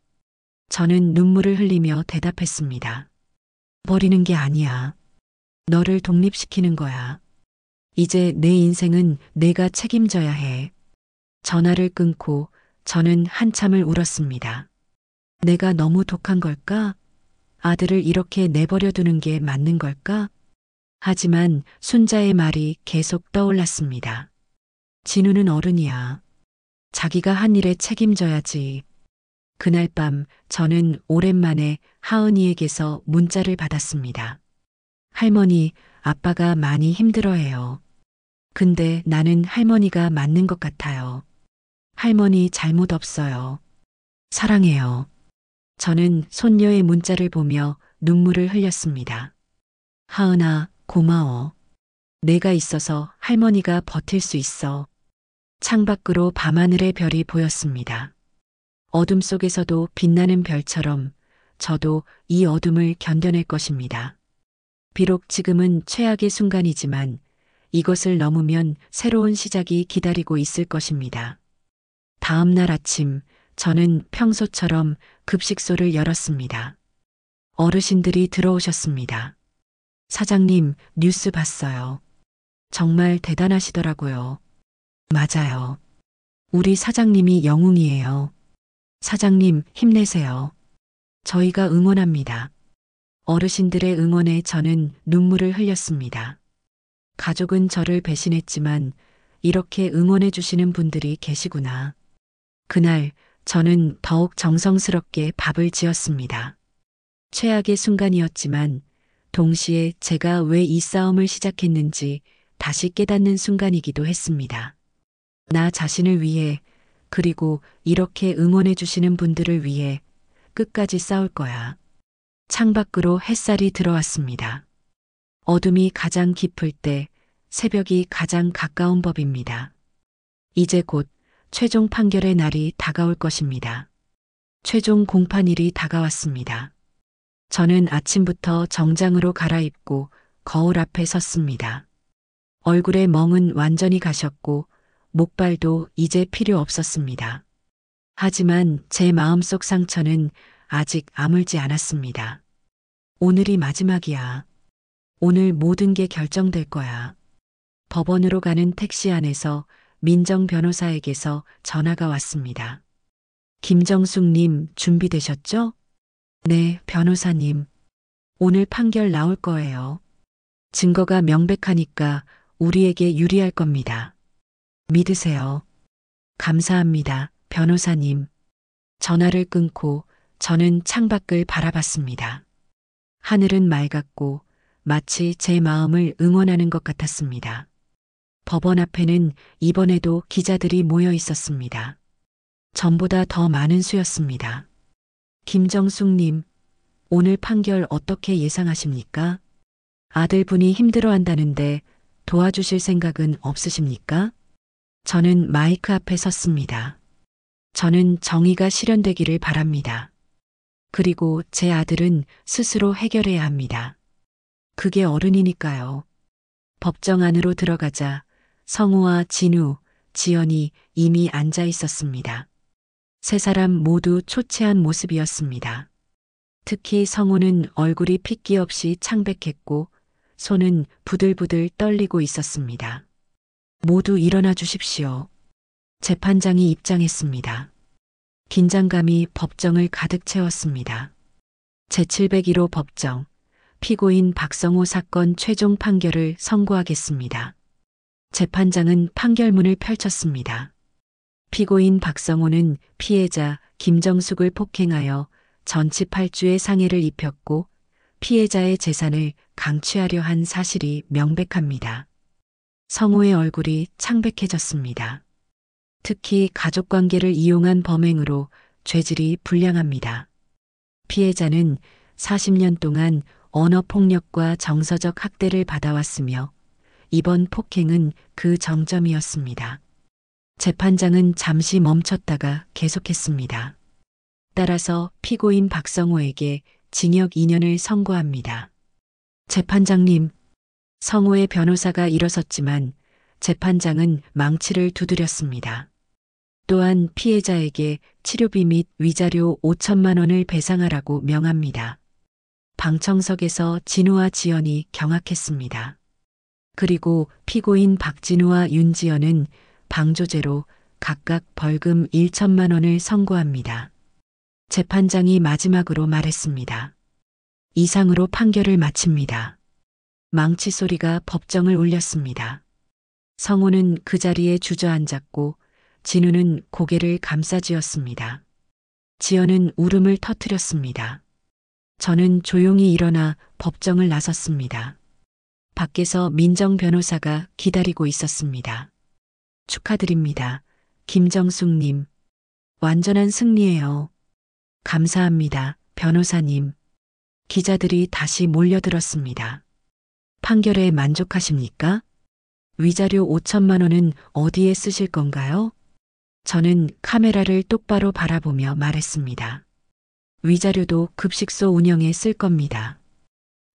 저는 눈물을 흘리며 대답했습니다. 버리는 게 아니야. 너를 독립시키는 거야. 이제 내 인생은 내가 책임져야 해. 전화를 끊고 저는 한참을 울었습니다. 내가 너무 독한 걸까? 아들을 이렇게 내버려 두는 게 맞는 걸까? 하지만 순자의 말이 계속 떠올랐습니다. 진우는 어른이야. 자기가 한 일에 책임져야지. 그날 밤 저는 오랜만에 하은이에게서 문자를 받았습니다. 할머니, 아빠가 많이 힘들어해요. 근데 나는 할머니가 맞는 것 같아요. 할머니 잘못 없어요. 사랑해요. 저는 손녀의 문자를 보며 눈물을 흘렸습니다. 하은아, 고마워. 내가 있어서 할머니가 버틸 수 있어. 창밖으로 밤하늘의 별이 보였습니다. 어둠 속에서도 빛나는 별처럼 저도 이 어둠을 견뎌낼 것입니다. 비록 지금은 최악의 순간이지만 이것을 넘으면 새로운 시작이 기다리고 있을 것입니다. 다음 날 아침 저는 평소처럼 급식소를 열었습니다. 어르신들이 들어오셨습니다. 사장님, 뉴스 봤어요. 정말 대단하시더라고요. 맞아요. 우리 사장님이 영웅이에요. 사장님, 힘내세요. 저희가 응원합니다. 어르신들의 응원에 저는 눈물을 흘렸습니다. 가족은 저를 배신했지만 이렇게 응원해 주시는 분들이 계시구나. 그날 저는 더욱 정성스럽게 밥을 지었습니다. 최악의 순간이었지만 동시에 제가 왜 이 싸움을 시작했는지 다시 깨닫는 순간이기도 했습니다. 나 자신을 위해, 그리고 이렇게 응원해 주시는 분들을 위해 끝까지 싸울 거야. 창밖으로 햇살이 들어왔습니다. 어둠이 가장 깊을 때 새벽이 가장 가까운 법입니다. 이제 곧 최종 판결의 날이 다가올 것입니다. 최종 공판일이 다가왔습니다. 저는 아침부터 정장으로 갈아입고 거울 앞에 섰습니다. 얼굴의 멍은 완전히 가셨고 목발도 이제 필요 없었습니다. 하지만 제 마음속 상처는 아직 아물지 않았습니다. 오늘이 마지막이야. 오늘 모든 게 결정될 거야. 법원으로 가는 택시 안에서 민정 변호사에게서 전화가 왔습니다. 김정숙님 준비되셨죠? 네, 변호사님. 오늘 판결 나올 거예요. 증거가 명백하니까 우리에게 유리할 겁니다. 믿으세요. 감사합니다, 변호사님. 전화를 끊고 저는 창밖을 바라봤습니다. 하늘은 맑았고 마치 제 마음을 응원하는 것 같았습니다. 법원 앞에는 이번에도 기자들이 모여 있었습니다. 전보다 더 많은 수였습니다. 김정숙님, 오늘 판결 어떻게 예상하십니까? 아들분이 힘들어한다는데 도와주실 생각은 없으십니까? 저는 마이크 앞에 섰습니다. 저는 정의가 실현되기를 바랍니다. 그리고 제 아들은 스스로 해결해야 합니다. 그게 어른이니까요. 법정 안으로 들어가자 성우와 진우, 지연이 이미 앉아 있었습니다. 세 사람 모두 초췌한 모습이었습니다. 특히 성우는 얼굴이 핏기 없이 창백했고 손은 부들부들 떨리고 있었습니다. 모두 일어나 주십시오. 재판장이 입장했습니다. 긴장감이 법정을 가득 채웠습니다. 제701호 법정, 피고인 박성호 사건 최종 판결을 선고하겠습니다. 재판장은 판결문을 펼쳤습니다. 피고인 박성호는 피해자 김정숙을 폭행하여 전치 8주의 상해를 입혔고 피해자의 재산을 강취하려 한 사실이 명백합니다. 성호의 얼굴이 창백해졌습니다. 특히 가족관계를 이용한 범행으로 죄질이 불량합니다. 피해자는 40년 동안 언어폭력과 정서적 학대를 받아왔으며 이번 폭행은 그 정점이었습니다. 재판장은 잠시 멈췄다가 계속했습니다. 따라서 피고인 박성호에게 징역 2년을 선고합니다. 재판장님, 성호의 변호사가 일어섰지만 재판장은 망치를 두드렸습니다. 또한 피해자에게 치료비 및 위자료 5천만 원을 배상하라고 명합니다. 방청석에서 진우와 지연이 경악했습니다. 그리고 피고인 박진우와 윤지연은 방조제로 각각 벌금 1천만 원을 선고합니다. 재판장이 마지막으로 말했습니다. 이상으로 판결을 마칩니다. 망치 소리가 법정을 울렸습니다. 성호는 그 자리에 주저앉았고 진우는 고개를 감싸쥐었습니다. 지연은 울음을 터뜨렸습니다. 저는 조용히 일어나 법정을 나섰습니다. 밖에서 민정 변호사가 기다리고 있었습니다. 축하드립니다. 김정숙님. 완전한 승리예요. 감사합니다, 변호사님. 기자들이 다시 몰려들었습니다. 판결에 만족하십니까? 위자료 5천만 원은 어디에 쓰실 건가요? 저는 카메라를 똑바로 바라보며 말했습니다. 위자료도 급식소 운영에 쓸 겁니다.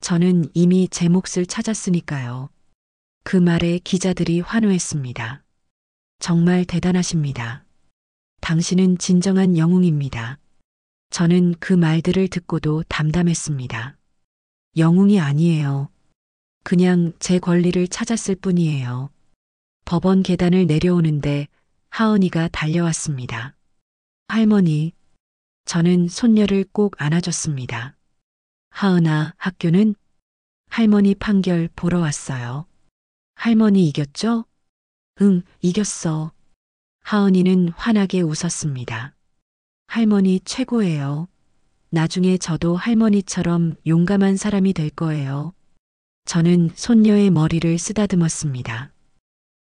저는 이미 제 몫을 찾았으니까요. 그 말에 기자들이 환호했습니다. 정말 대단하십니다. 당신은 진정한 영웅입니다. 저는 그 말들을 듣고도 담담했습니다. 영웅이 아니에요. 그냥 제 권리를 찾았을 뿐이에요. 법원 계단을 내려오는데 하은이가 달려왔습니다. 할머니, 저는 손녀를 꼭 안아줬습니다. 하은아, 학교는? 할머니 판결 보러 왔어요. 할머니 이겼죠? 응, 이겼어. 하은이는 환하게 웃었습니다. 할머니 최고예요. 나중에 저도 할머니처럼 용감한 사람이 될 거예요. 저는 손녀의 머리를 쓰다듬었습니다.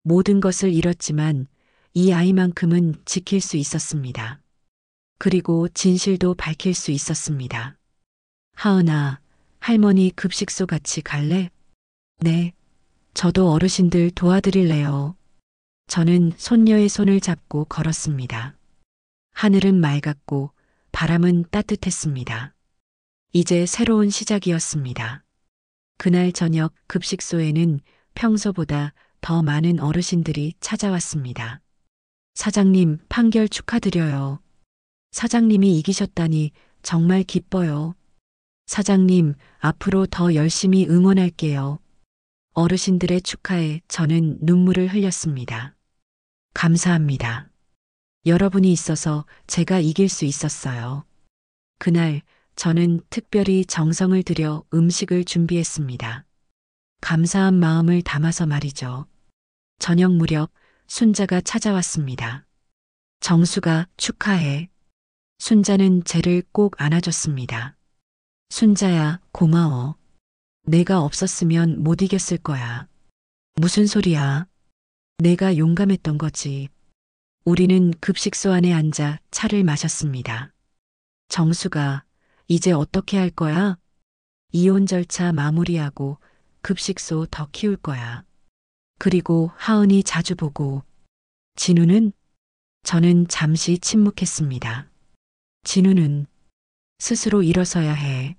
모든 것을 잃었지만 이 아이만큼은 지킬 수 있었습니다. 그리고 진실도 밝힐 수 있었습니다. 하은아, 할머니 급식소 같이 갈래? 네. 저도 어르신들 도와드릴래요. 저는 손녀의 손을 잡고 걸었습니다. 하늘은 맑았고 바람은 따뜻했습니다. 이제 새로운 시작이었습니다. 그날 저녁 급식소에는 평소보다 더 많은 어르신들이 찾아왔습니다. 사장님, 판결 축하드려요. 사장님이 이기셨다니 정말 기뻐요. 사장님, 앞으로 더 열심히 응원할게요. 어르신들의 축하에 저는 눈물을 흘렸습니다. 감사합니다. 여러분이 있어서 제가 이길 수 있었어요. 그날 저는 특별히 정성을 들여 음식을 준비했습니다. 감사한 마음을 담아서 말이죠. 저녁 무렵 순자가 찾아왔습니다. 정수가 축하해. 순자는 쟤를 꼭 안아줬습니다. 순자야, 고마워. 내가 없었으면 못 이겼을 거야. 무슨 소리야? 내가 용감했던 거지. 우리는 급식소 안에 앉아 차를 마셨습니다. 정수가 이제 어떻게 할 거야? 이혼 절차 마무리하고 급식소 더 키울 거야. 그리고 하은이 자주 보고. 진우는? 저는 잠시 침묵했습니다. 진우는 스스로 일어서야 해.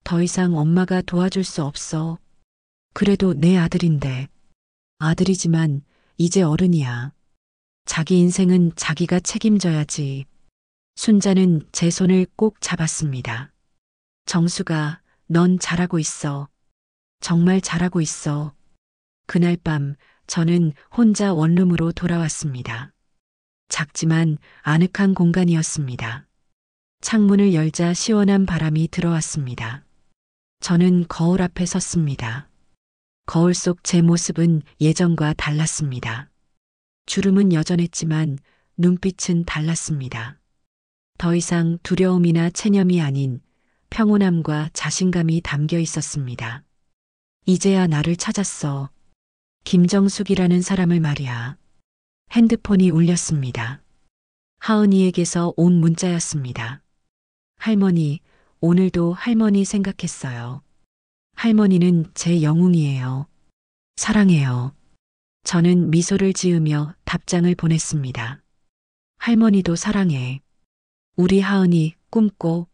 더 이상 엄마가 도와줄 수 없어. 그래도 내 아들인데. 아들이지만 이제 어른이야. 자기 인생은 자기가 책임져야지. 순자는 제 손을 꼭 잡았습니다. 정수가, 넌 잘하고 있어. 정말 잘하고 있어. 그날 밤 저는 혼자 원룸으로 돌아왔습니다. 작지만 아늑한 공간이었습니다. 창문을 열자 시원한 바람이 들어왔습니다. 저는 거울 앞에 섰습니다. 거울 속 제 모습은 예전과 달랐습니다. 주름은 여전했지만 눈빛은 달랐습니다. 더 이상 두려움이나 체념이 아닌 평온함과 자신감이 담겨 있었습니다. 이제야 나를 찾았어. 김정숙이라는 사람을 말이야. 핸드폰이 울렸습니다. 하은이에게서 온 문자였습니다. 할머니, 오늘도 할머니 생각했어요. 할머니는 제 영웅이에요. 사랑해요. 저는 미소를 지으며 답장을 보냈습니다. 할머니도 사랑해. 우리 하은이 꿈꿔.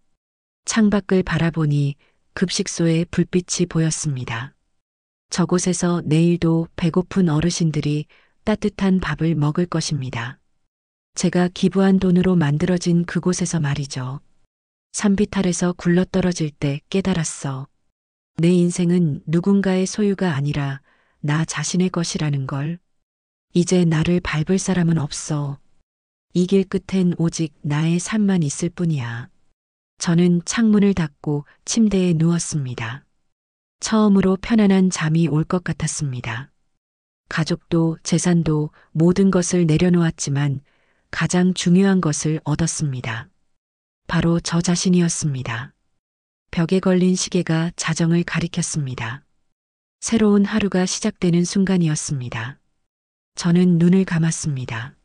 창밖을 바라보니 급식소에 불빛이 보였습니다. 저곳에서 내일도 배고픈 어르신들이 따뜻한 밥을 먹을 것입니다. 제가 기부한 돈으로 만들어진 그곳에서 말이죠. 산비탈에서 굴러떨어질 때 깨달았어. 내 인생은 누군가의 소유가 아니라 나 자신의 것이라는 걸. 이제 나를 밟을 사람은 없어. 이 길 끝엔 오직 나의 삶만 있을 뿐이야. 저는 창문을 닫고 침대에 누웠습니다. 처음으로 편안한 잠이 올 것 같았습니다. 가족도 재산도 모든 것을 내려놓았지만 가장 중요한 것을 얻었습니다. 바로 저 자신이었습니다. 벽에 걸린 시계가 자정을 가리켰습니다. 새로운 하루가 시작되는 순간이었습니다. 저는 눈을 감았습니다.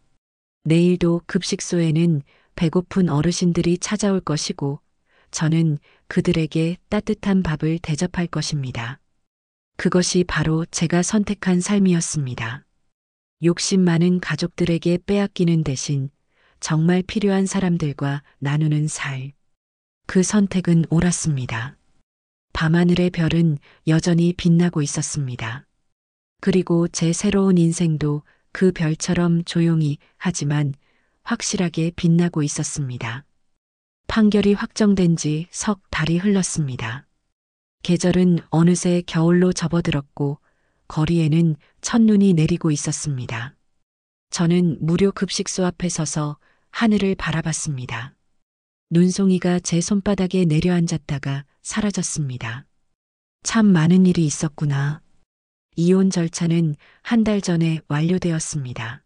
내일도 급식소에는 배고픈 어르신들이 찾아올 것이고 저는 그들에게 따뜻한 밥을 대접할 것입니다. 그것이 바로 제가 선택한 삶이었습니다. 욕심 많은 가족들에게 빼앗기는 대신 정말 필요한 사람들과 나누는 살. 그 선택은 옳았습니다. 밤하늘의 별은 여전히 빛나고 있었습니다. 그리고 제 새로운 인생도 그 별처럼 조용히 하지만 확실하게 빛나고 있었습니다. 판결이 확정된 지 석 달이 흘렀습니다. 계절은 어느새 겨울로 접어들었고 거리에는 첫눈이 내리고 있었습니다. 저는 무료 급식소 앞에 서서 하늘을 바라봤습니다. 눈송이가 제 손바닥에 내려앉았다가 사라졌습니다. 참 많은 일이 있었구나. 이혼 절차는 한 달 전에 완료되었습니다.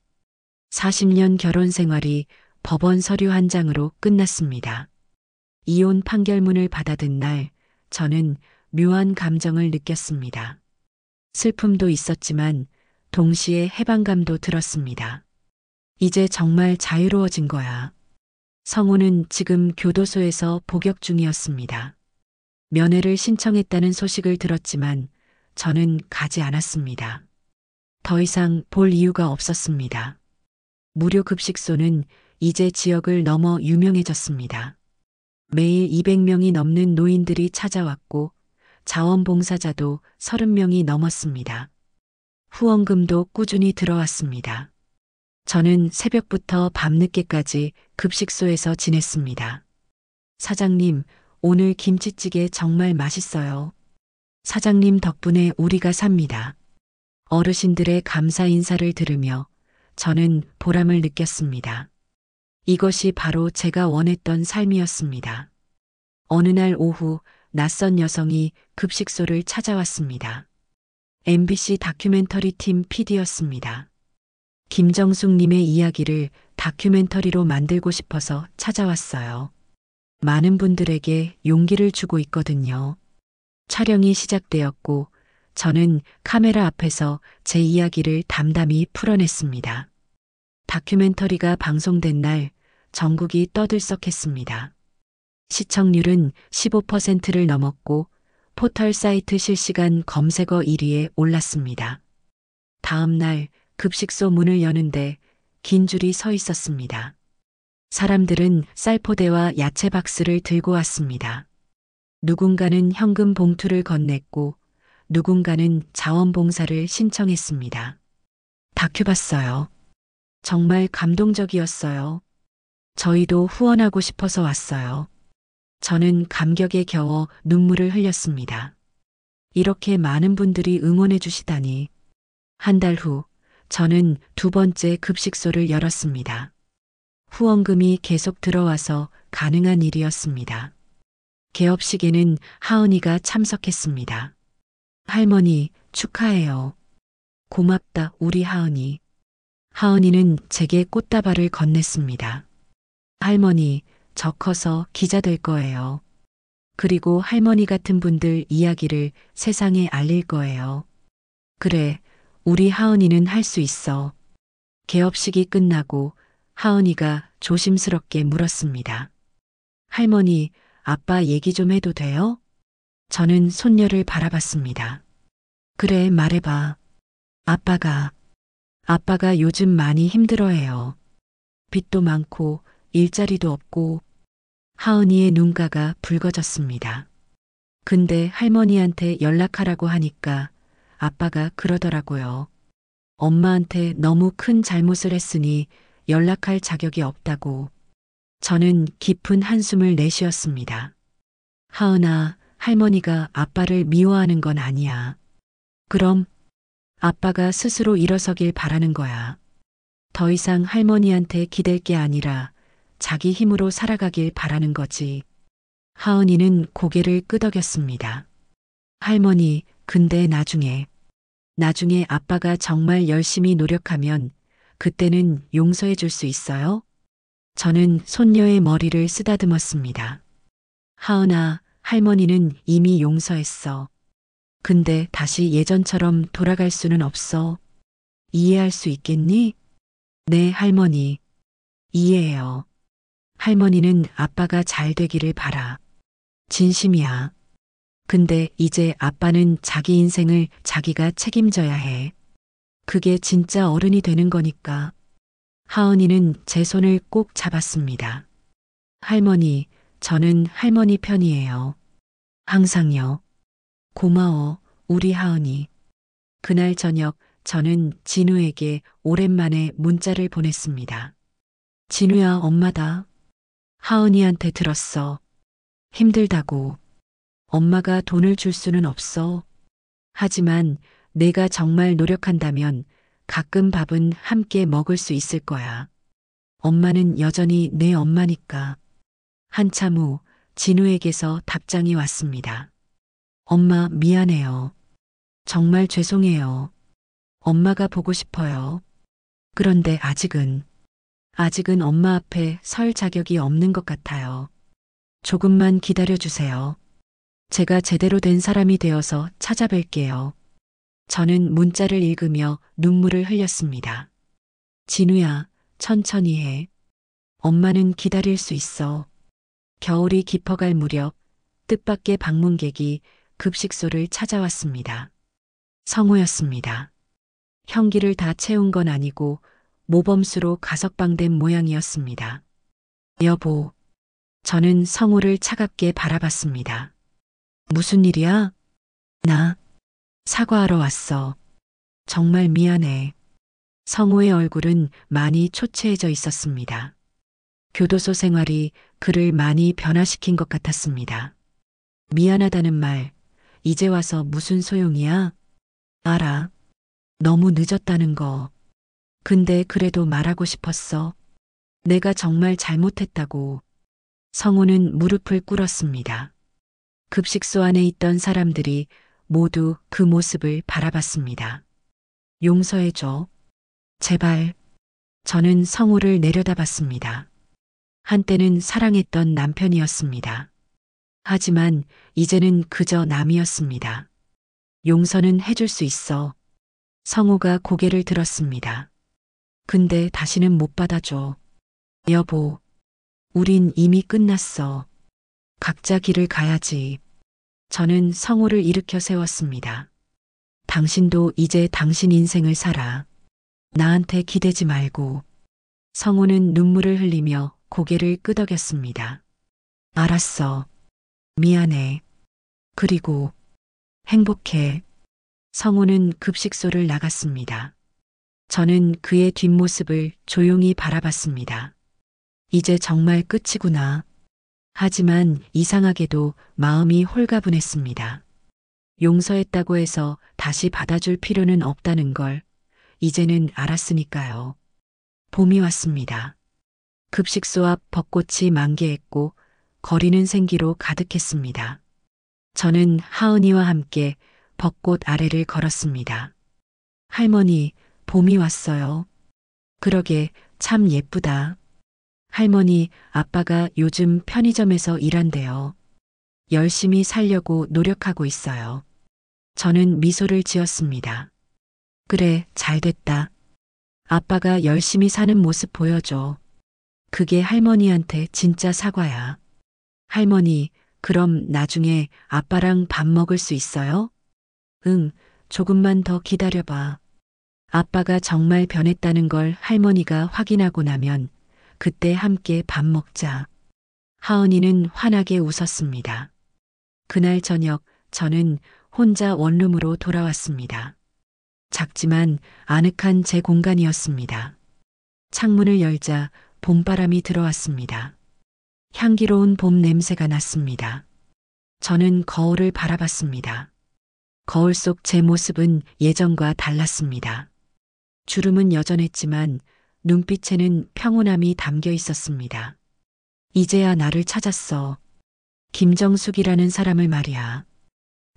40년 결혼 생활이 법원 서류 한 장으로 끝났습니다. 이혼 판결문을 받아든 날, 저는 묘한 감정을 느꼈습니다. 슬픔도 있었지만 동시에 해방감도 들었습니다. 이제 정말 자유로워진 거야. 성우는 지금 교도소에서 복역 중이었습니다. 면회를 신청했다는 소식을 들었지만 저는 가지 않았습니다. 더 이상 볼 이유가 없었습니다. 무료 급식소는 이제 지역을 넘어 유명해졌습니다. 매일 200명이 넘는 노인들이 찾아왔고 자원봉사자도 30명이 넘었습니다. 후원금도 꾸준히 들어왔습니다. 저는 새벽부터 밤늦게까지 급식소에서 지냈습니다. 사장님, 오늘 김치찌개 정말 맛있어요. 사장님 덕분에 우리가 삽니다. 어르신들의 감사 인사를 들으며 저는 보람을 느꼈습니다. 이것이 바로 제가 원했던 삶이었습니다. 어느 날 오후 낯선 여성이 급식소를 찾아왔습니다. MBC 다큐멘터리 팀 PD였습니다. 김정숙님의 이야기를 다큐멘터리로 만들고 싶어서 찾아왔어요. 많은 분들에게 용기를 주고 있거든요. 촬영이 시작되었고 저는 카메라 앞에서 제 이야기를 담담히 풀어냈습니다. 다큐멘터리가 방송된 날 전국이 떠들썩했습니다. 시청률은 15%를 넘었고 포털 사이트 실시간 검색어 1위에 올랐습니다. 다음 날 급식소 문을 여는데 긴 줄이 서 있었습니다. 사람들은 쌀포대와 야채 박스를 들고 왔습니다. 누군가는 현금 봉투를 건넸고 누군가는 자원봉사를 신청했습니다. 다큐 봤어요. 정말 감동적이었어요. 저희도 후원하고 싶어서 왔어요. 저는 감격에 겨워 눈물을 흘렸습니다. 이렇게 많은 분들이 응원해 주시다니. 한 달 후, 저는 두 번째 급식소를 열었습니다. 후원금이 계속 들어와서 가능한 일이었습니다. 개업식에는 하은이가 참석했습니다. 할머니, 축하해요. 고맙다, 우리 하은이. 하은이는 제게 꽃다발을 건넸습니다. 할머니, 저 커서 기자 될 거예요. 그리고 할머니 같은 분들 이야기를 세상에 알릴 거예요. 그래, 우리 하은이는 할 수 있어. 개업식이 끝나고 하은이가 조심스럽게 물었습니다. 할머니, 아빠 얘기 좀 해도 돼요? 저는 손녀를 바라봤습니다. 그래, 말해봐. 아빠가 요즘 많이 힘들어해요. 빚도 많고 일자리도 없고. 하은이의 눈가가 붉어졌습니다. 근데 할머니한테 연락하라고 하니까 아빠가 그러더라고요. 엄마한테 너무 큰 잘못을 했으니 연락할 자격이 없다고. 저는 깊은 한숨을 내쉬었습니다. 하은아, 할머니가 아빠를 미워하는 건 아니야. 그럼 아빠가 스스로 일어서길 바라는 거야. 더 이상 할머니한테 기댈 게 아니라 자기 힘으로 살아가길 바라는 거지. 하은이는 고개를 끄덕였습니다. 할머니, 근데 나중에 아빠가 정말 열심히 노력하면 그때는 용서해 줄 수 있어요? 저는 손녀의 머리를 쓰다듬었습니다. 하은아, 할머니는 이미 용서했어. 근데 다시 예전처럼 돌아갈 수는 없어. 이해할 수 있겠니? 네, 할머니. 이해해요. 할머니는 아빠가 잘 되기를 바라. 진심이야. 근데 이제 아빠는 자기 인생을 자기가 책임져야 해. 그게 진짜 어른이 되는 거니까. 하은이는 제 손을 꼭 잡았습니다. 할머니, 저는 할머니 편이에요. 항상요. 고마워, 우리 하은이. 그날 저녁 저는 진우에게 오랜만에 문자를 보냈습니다. 진우야, 엄마다. 하은이한테 들었어. 힘들다고. 엄마가 돈을 줄 수는 없어. 하지만 내가 정말 노력한다면 가끔 밥은 함께 먹을 수 있을 거야. 엄마는 여전히 내 엄마니까. 한참 후 진우에게서 답장이 왔습니다. 엄마, 미안해요. 정말 죄송해요. 엄마가 보고 싶어요. 그런데 아직은 엄마 앞에 설 자격이 없는 것 같아요. 조금만 기다려주세요. 제가 제대로 된 사람이 되어서 찾아뵐게요. 저는 문자를 읽으며 눈물을 흘렸습니다. 진우야, 천천히 해. 엄마는 기다릴 수 있어. 겨울이 깊어갈 무렵 뜻밖의 방문객이 급식소를 찾아왔습니다. 성우였습니다. 형기를 다 채운 건 아니고 모범수로 가석방된 모양이었습니다. 여보, 저는 성우를 차갑게 바라봤습니다. 무슨 일이야? 나 사과하러 왔어. 정말 미안해. 성우의 얼굴은 많이 초췌해져 있었습니다. 교도소 생활이 그를 많이 변화시킨 것 같았습니다. 미안하다는 말, 이제 와서 무슨 소용이야? 알아. 너무 늦었다는 거. 근데 그래도 말하고 싶었어. 내가 정말 잘못했다고. 성우는 무릎을 꿇었습니다. 급식소 안에 있던 사람들이 모두 그 모습을 바라봤습니다. 용서해줘. 제발. 저는 성우를 내려다봤습니다. 한때는 사랑했던 남편이었습니다. 하지만 이제는 그저 남이었습니다. 용서는 해줄 수 있어. 성우가 고개를 들었습니다. 근데 다시는 못 받아줘. 여보, 우린 이미 끝났어. 각자 길을 가야지. 저는 성우를 일으켜 세웠습니다. 당신도 이제 당신 인생을 살아. 나한테 기대지 말고. 성우는 눈물을 흘리며 고개를 끄덕였습니다. 알았어. 미안해. 그리고 행복해. 성우는 급식소를 나갔습니다. 저는 그의 뒷모습을 조용히 바라봤습니다. 이제 정말 끝이구나. 하지만 이상하게도 마음이 홀가분했습니다. 용서했다고 해서 다시 받아줄 필요는 없다는 걸 이제는 알았으니까요. 봄이 왔습니다. 급식소 앞 벚꽃이 만개했고 거리는 생기로 가득했습니다. 저는 하은이와 함께 벚꽃 아래를 걸었습니다. 할머니, 봄이 왔어요. 그러게 참 예쁘다. 할머니, 아빠가 요즘 편의점에서 일한대요. 열심히 살려고 노력하고 있어요. 저는 미소를 지었습니다. 그래, 잘 됐다. 아빠가 열심히 사는 모습 보여줘. 그게 할머니한테 진짜 사과야. 할머니, 그럼 나중에 아빠랑 밥 먹을 수 있어요? 응, 조금만 더 기다려봐. 아빠가 정말 변했다는 걸 할머니가 확인하고 나면 그때 함께 밥 먹자. 하은이는 환하게 웃었습니다. 그날 저녁 저는 혼자 원룸으로 돌아왔습니다. 작지만 아늑한 제 공간이었습니다. 창문을 열자 봄바람이 들어왔습니다. 향기로운 봄 냄새가 났습니다. 저는 거울을 바라봤습니다. 거울 속 제 모습은 예전과 달랐습니다. 주름은 여전했지만 눈빛에는 평온함이 담겨 있었습니다. 이제야 나를 찾았어. 김정숙이라는 사람을 말이야.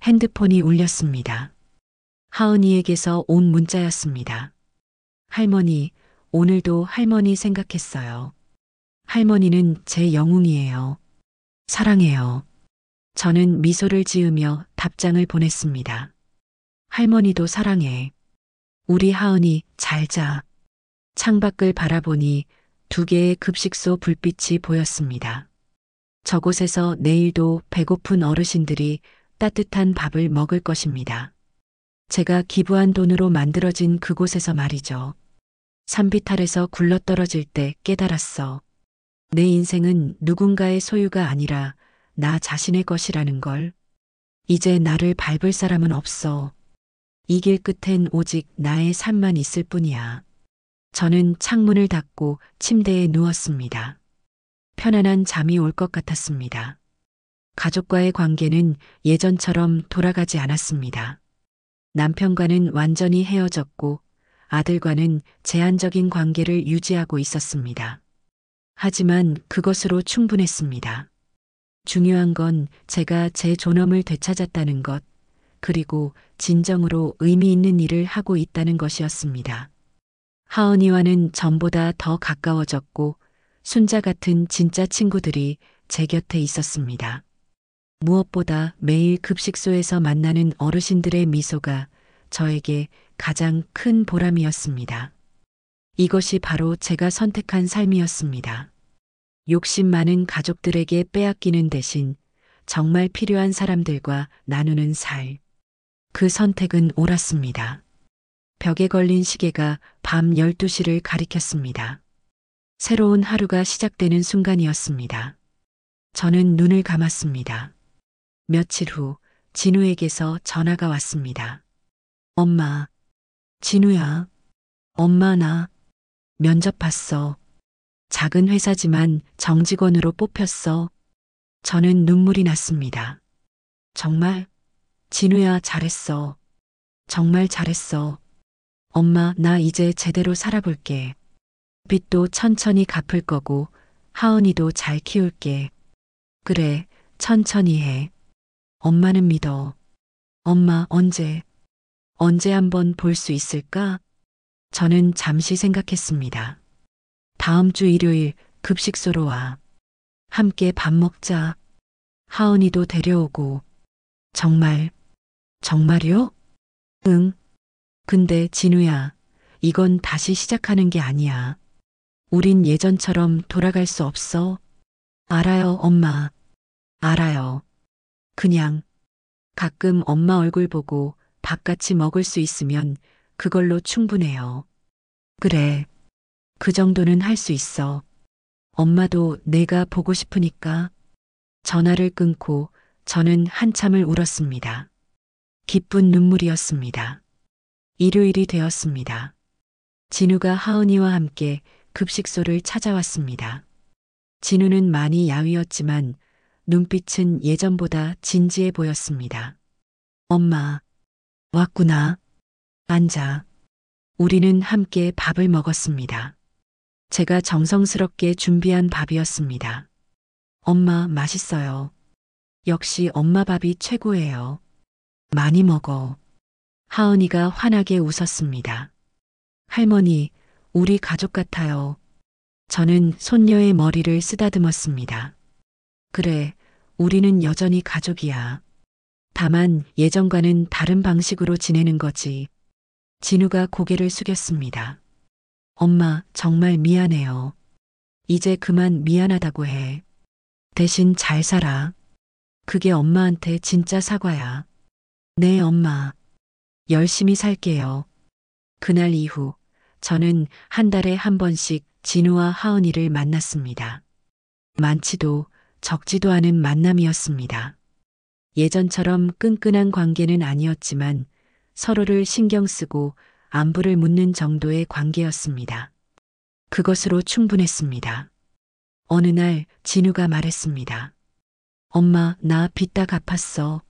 핸드폰이 울렸습니다. 하은이에게서 온 문자였습니다. 할머니, 오늘도 할머니 생각했어요. 할머니는 제 영웅이에요. 사랑해요. 저는 미소를 지으며 답장을 보냈습니다. 할머니도 사랑해. 우리 하은이 잘 자. 창밖을 바라보니 2개의 급식소 불빛이 보였습니다. 저곳에서 내일도 배고픈 어르신들이 따뜻한 밥을 먹을 것입니다. 제가 기부한 돈으로 만들어진 그곳에서 말이죠. 산비탈에서 굴러떨어질 때 깨달았어. 내 인생은 누군가의 소유가 아니라 나 자신의 것이라는 걸. 이제 나를 밟을 사람은 없어. 이 길 끝엔 오직 나의 삶만 있을 뿐이야. 저는 창문을 닫고 침대에 누웠습니다. 편안한 잠이 올 것 같았습니다. 가족과의 관계는 예전처럼 돌아가지 않았습니다. 남편과는 완전히 헤어졌고 아들과는 제한적인 관계를 유지하고 있었습니다. 하지만 그것으로 충분했습니다. 중요한 건 제가 제 존엄을 되찾았다는 것, 그리고 진정으로 의미 있는 일을 하고 있다는 것이었습니다. 하은이와는 전보다 더 가까워졌고 순자 같은 진짜 친구들이 제 곁에 있었습니다. 무엇보다 매일 급식소에서 만나는 어르신들의 미소가 저에게 가장 큰 보람이었습니다. 이것이 바로 제가 선택한 삶이었습니다. 욕심 많은 가족들에게 빼앗기는 대신 정말 필요한 사람들과 나누는 살. 그 선택은 옳았습니다. 벽에 걸린 시계가 밤 12시를 가리켰습니다. 새로운 하루가 시작되는 순간이었습니다. 저는 눈을 감았습니다. 며칠 후 진우에게서 전화가 왔습니다. 엄마, 진우야. 엄마 나 면접 봤어. 작은 회사지만 정직원으로 뽑혔어. 저는 눈물이 났습니다. 정말? 진우야 잘했어. 정말 잘했어. 엄마 나 이제 제대로 살아볼게. 빚도 천천히 갚을 거고 하은이도 잘 키울게. 그래, 천천히 해. 엄마는 믿어. 엄마 언제 한번 볼 수 있을까? 저는 잠시 생각했습니다. 다음 주 일요일 급식소로 와. 함께 밥 먹자. 하은이도 데려오고. 정말요? 응. 근데 진우야, 이건 다시 시작하는 게 아니야. 우린 예전처럼 돌아갈 수 없어. 알아요, 엄마. 알아요. 그냥 가끔 엄마 얼굴 보고 밥 같이 먹을 수 있으면 그걸로 충분해요. 그래. 그 정도는 할 수 있어. 엄마도 내가 보고 싶으니까. 전화를 끊고 저는 한참을 울었습니다. 기쁜 눈물이었습니다. 일요일이 되었습니다. 진우가 하은이와 함께 급식소를 찾아왔습니다. 진우는 많이 야위었지만 눈빛은 예전보다 진지해 보였습니다. 엄마, 왔구나. 앉아. 우리는 함께 밥을 먹었습니다. 제가 정성스럽게 준비한 밥이었습니다. 엄마 맛있어요. 역시 엄마 밥이 최고예요. 많이 먹어. 하은이가 환하게 웃었습니다. 할머니, 우리 가족 같아요. 저는 손녀의 머리를 쓰다듬었습니다. 그래, 우리는 여전히 가족이야. 다만 예전과는 다른 방식으로 지내는 거지. 진우가 고개를 숙였습니다. 엄마, 정말 미안해요. 이제 그만 미안하다고 해. 대신 잘 살아. 그게 엄마한테 진짜 사과야. 네, 엄마. 열심히 살게요. 그날 이후 저는 한 달에 한 번씩 진우와 하은이를 만났습니다. 많지도 적지도 않은 만남이었습니다. 예전처럼 끈끈한 관계는 아니었지만 서로를 신경 쓰고 안부를 묻는 정도의 관계였습니다. 그것으로 충분했습니다. 어느 날 진우가 말했습니다. 엄마, 나 빚 다 갚았어.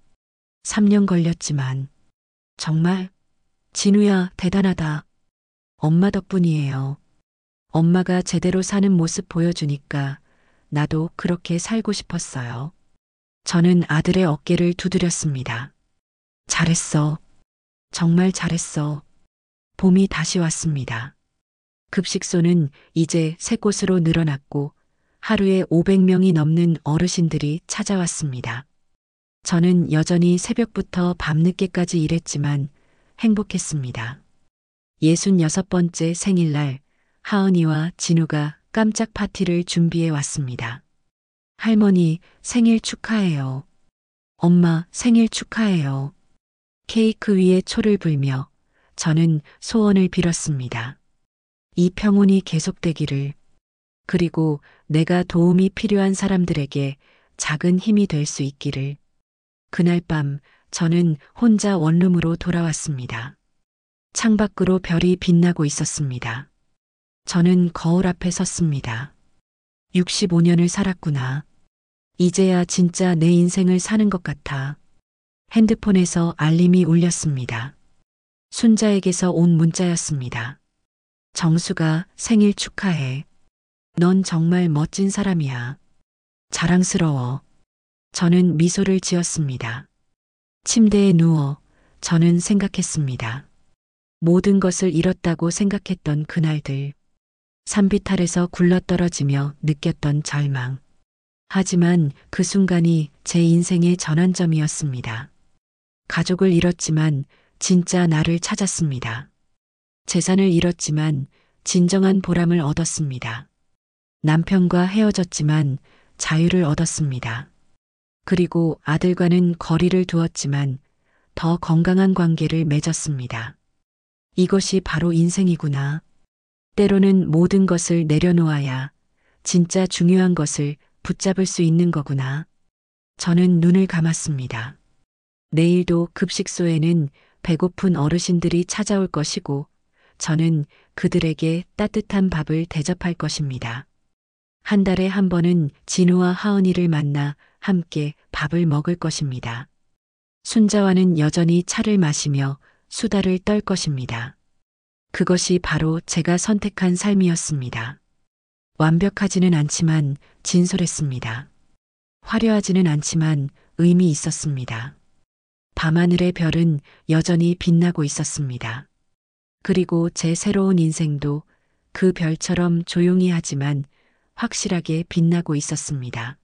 3년 걸렸지만. 정말? 진우야, 대단하다. 엄마 덕분이에요. 엄마가 제대로 사는 모습 보여주니까 나도 그렇게 살고 싶었어요. 저는 아들의 어깨를 두드렸습니다. 잘했어. 정말 잘했어. 봄이 다시 왔습니다. 급식소는 이제 새 곳으로 늘어났고 하루에 500명이 넘는 어르신들이 찾아왔습니다. 저는 여전히 새벽부터 밤늦게까지 일했지만 행복했습니다. 66번째 생일날 하은이와 진우가 깜짝 파티를 준비해 왔습니다. 할머니 생일 축하해요. 엄마 생일 축하해요. 케이크 위에 초를 불며 저는 소원을 빌었습니다. 이 평온이 계속되기를, 그리고 내가 도움이 필요한 사람들에게 작은 힘이 될 수 있기를. 그날 밤 저는 혼자 원룸으로 돌아왔습니다. 창밖으로 별이 빛나고 있었습니다. 저는 거울 앞에 섰습니다. 65년을 살았구나. 이제야 진짜 내 인생을 사는 것 같아. 핸드폰에서 알림이 울렸습니다. 순자에게서 온 문자였습니다. 정수가 생일 축하해. 넌 정말 멋진 사람이야. 자랑스러워. 저는 미소를 지었습니다. 침대에 누워 저는 생각했습니다. 모든 것을 잃었다고 생각했던 그날들. 산비탈에서 굴러떨어지며 느꼈던 절망. 하지만 그 순간이 제 인생의 전환점이었습니다. 가족을 잃었지만 진짜 나를 찾았습니다. 재산을 잃었지만 진정한 보람을 얻었습니다. 남편과 헤어졌지만 자유를 얻었습니다. 그리고 아들과는 거리를 두었지만 더 건강한 관계를 맺었습니다. 이것이 바로 인생이구나. 때로는 모든 것을 내려놓아야 진짜 중요한 것을 붙잡을 수 있는 거구나. 저는 눈을 감았습니다. 내일도 급식소에는 배고픈 어르신들이 찾아올 것이고 저는 그들에게 따뜻한 밥을 대접할 것입니다. 한 달에 한 번은 진우와 하은이를 만나 함께 밥을 먹을 것입니다. 순자와는 여전히 차를 마시며 수다를 떨 것입니다. 그것이 바로 제가 선택한 삶이었습니다. 완벽하지는 않지만 진솔했습니다. 화려하지는 않지만 의미 있었습니다. 밤하늘의 별은 여전히 빛나고 있었습니다. 그리고 제 새로운 인생도 그 별처럼 조용히 하지만 확실하게 빛나고 있었습니다.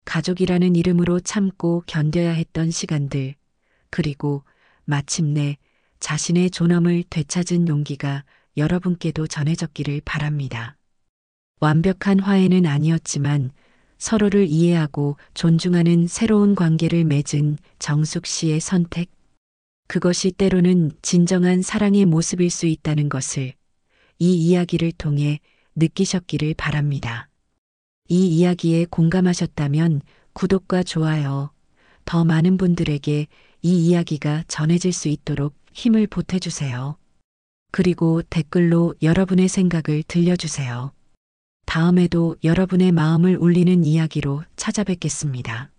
가족이라는 이름으로 참고 견뎌야 했던 시간들, 그리고 마침내 자신의 존엄을 되찾은 용기가 여러분께도 전해졌기를 바랍니다. 완벽한 화해는 아니었지만 서로를 이해하고 존중하는 새로운 관계를 맺은 정숙 씨의 선택, 그것이 때로는 진정한 사랑의 모습일 수 있다는 것을 이 이야기를 통해 느끼셨기를 바랍니다. 이 이야기에 공감하셨다면 구독과 좋아요, 더 많은 분들에게 이 이야기가 전해질 수 있도록 힘을 보태주세요. 그리고 댓글로 여러분의 생각을 들려주세요. 다음에도 여러분의 마음을 울리는 이야기로 찾아뵙겠습니다.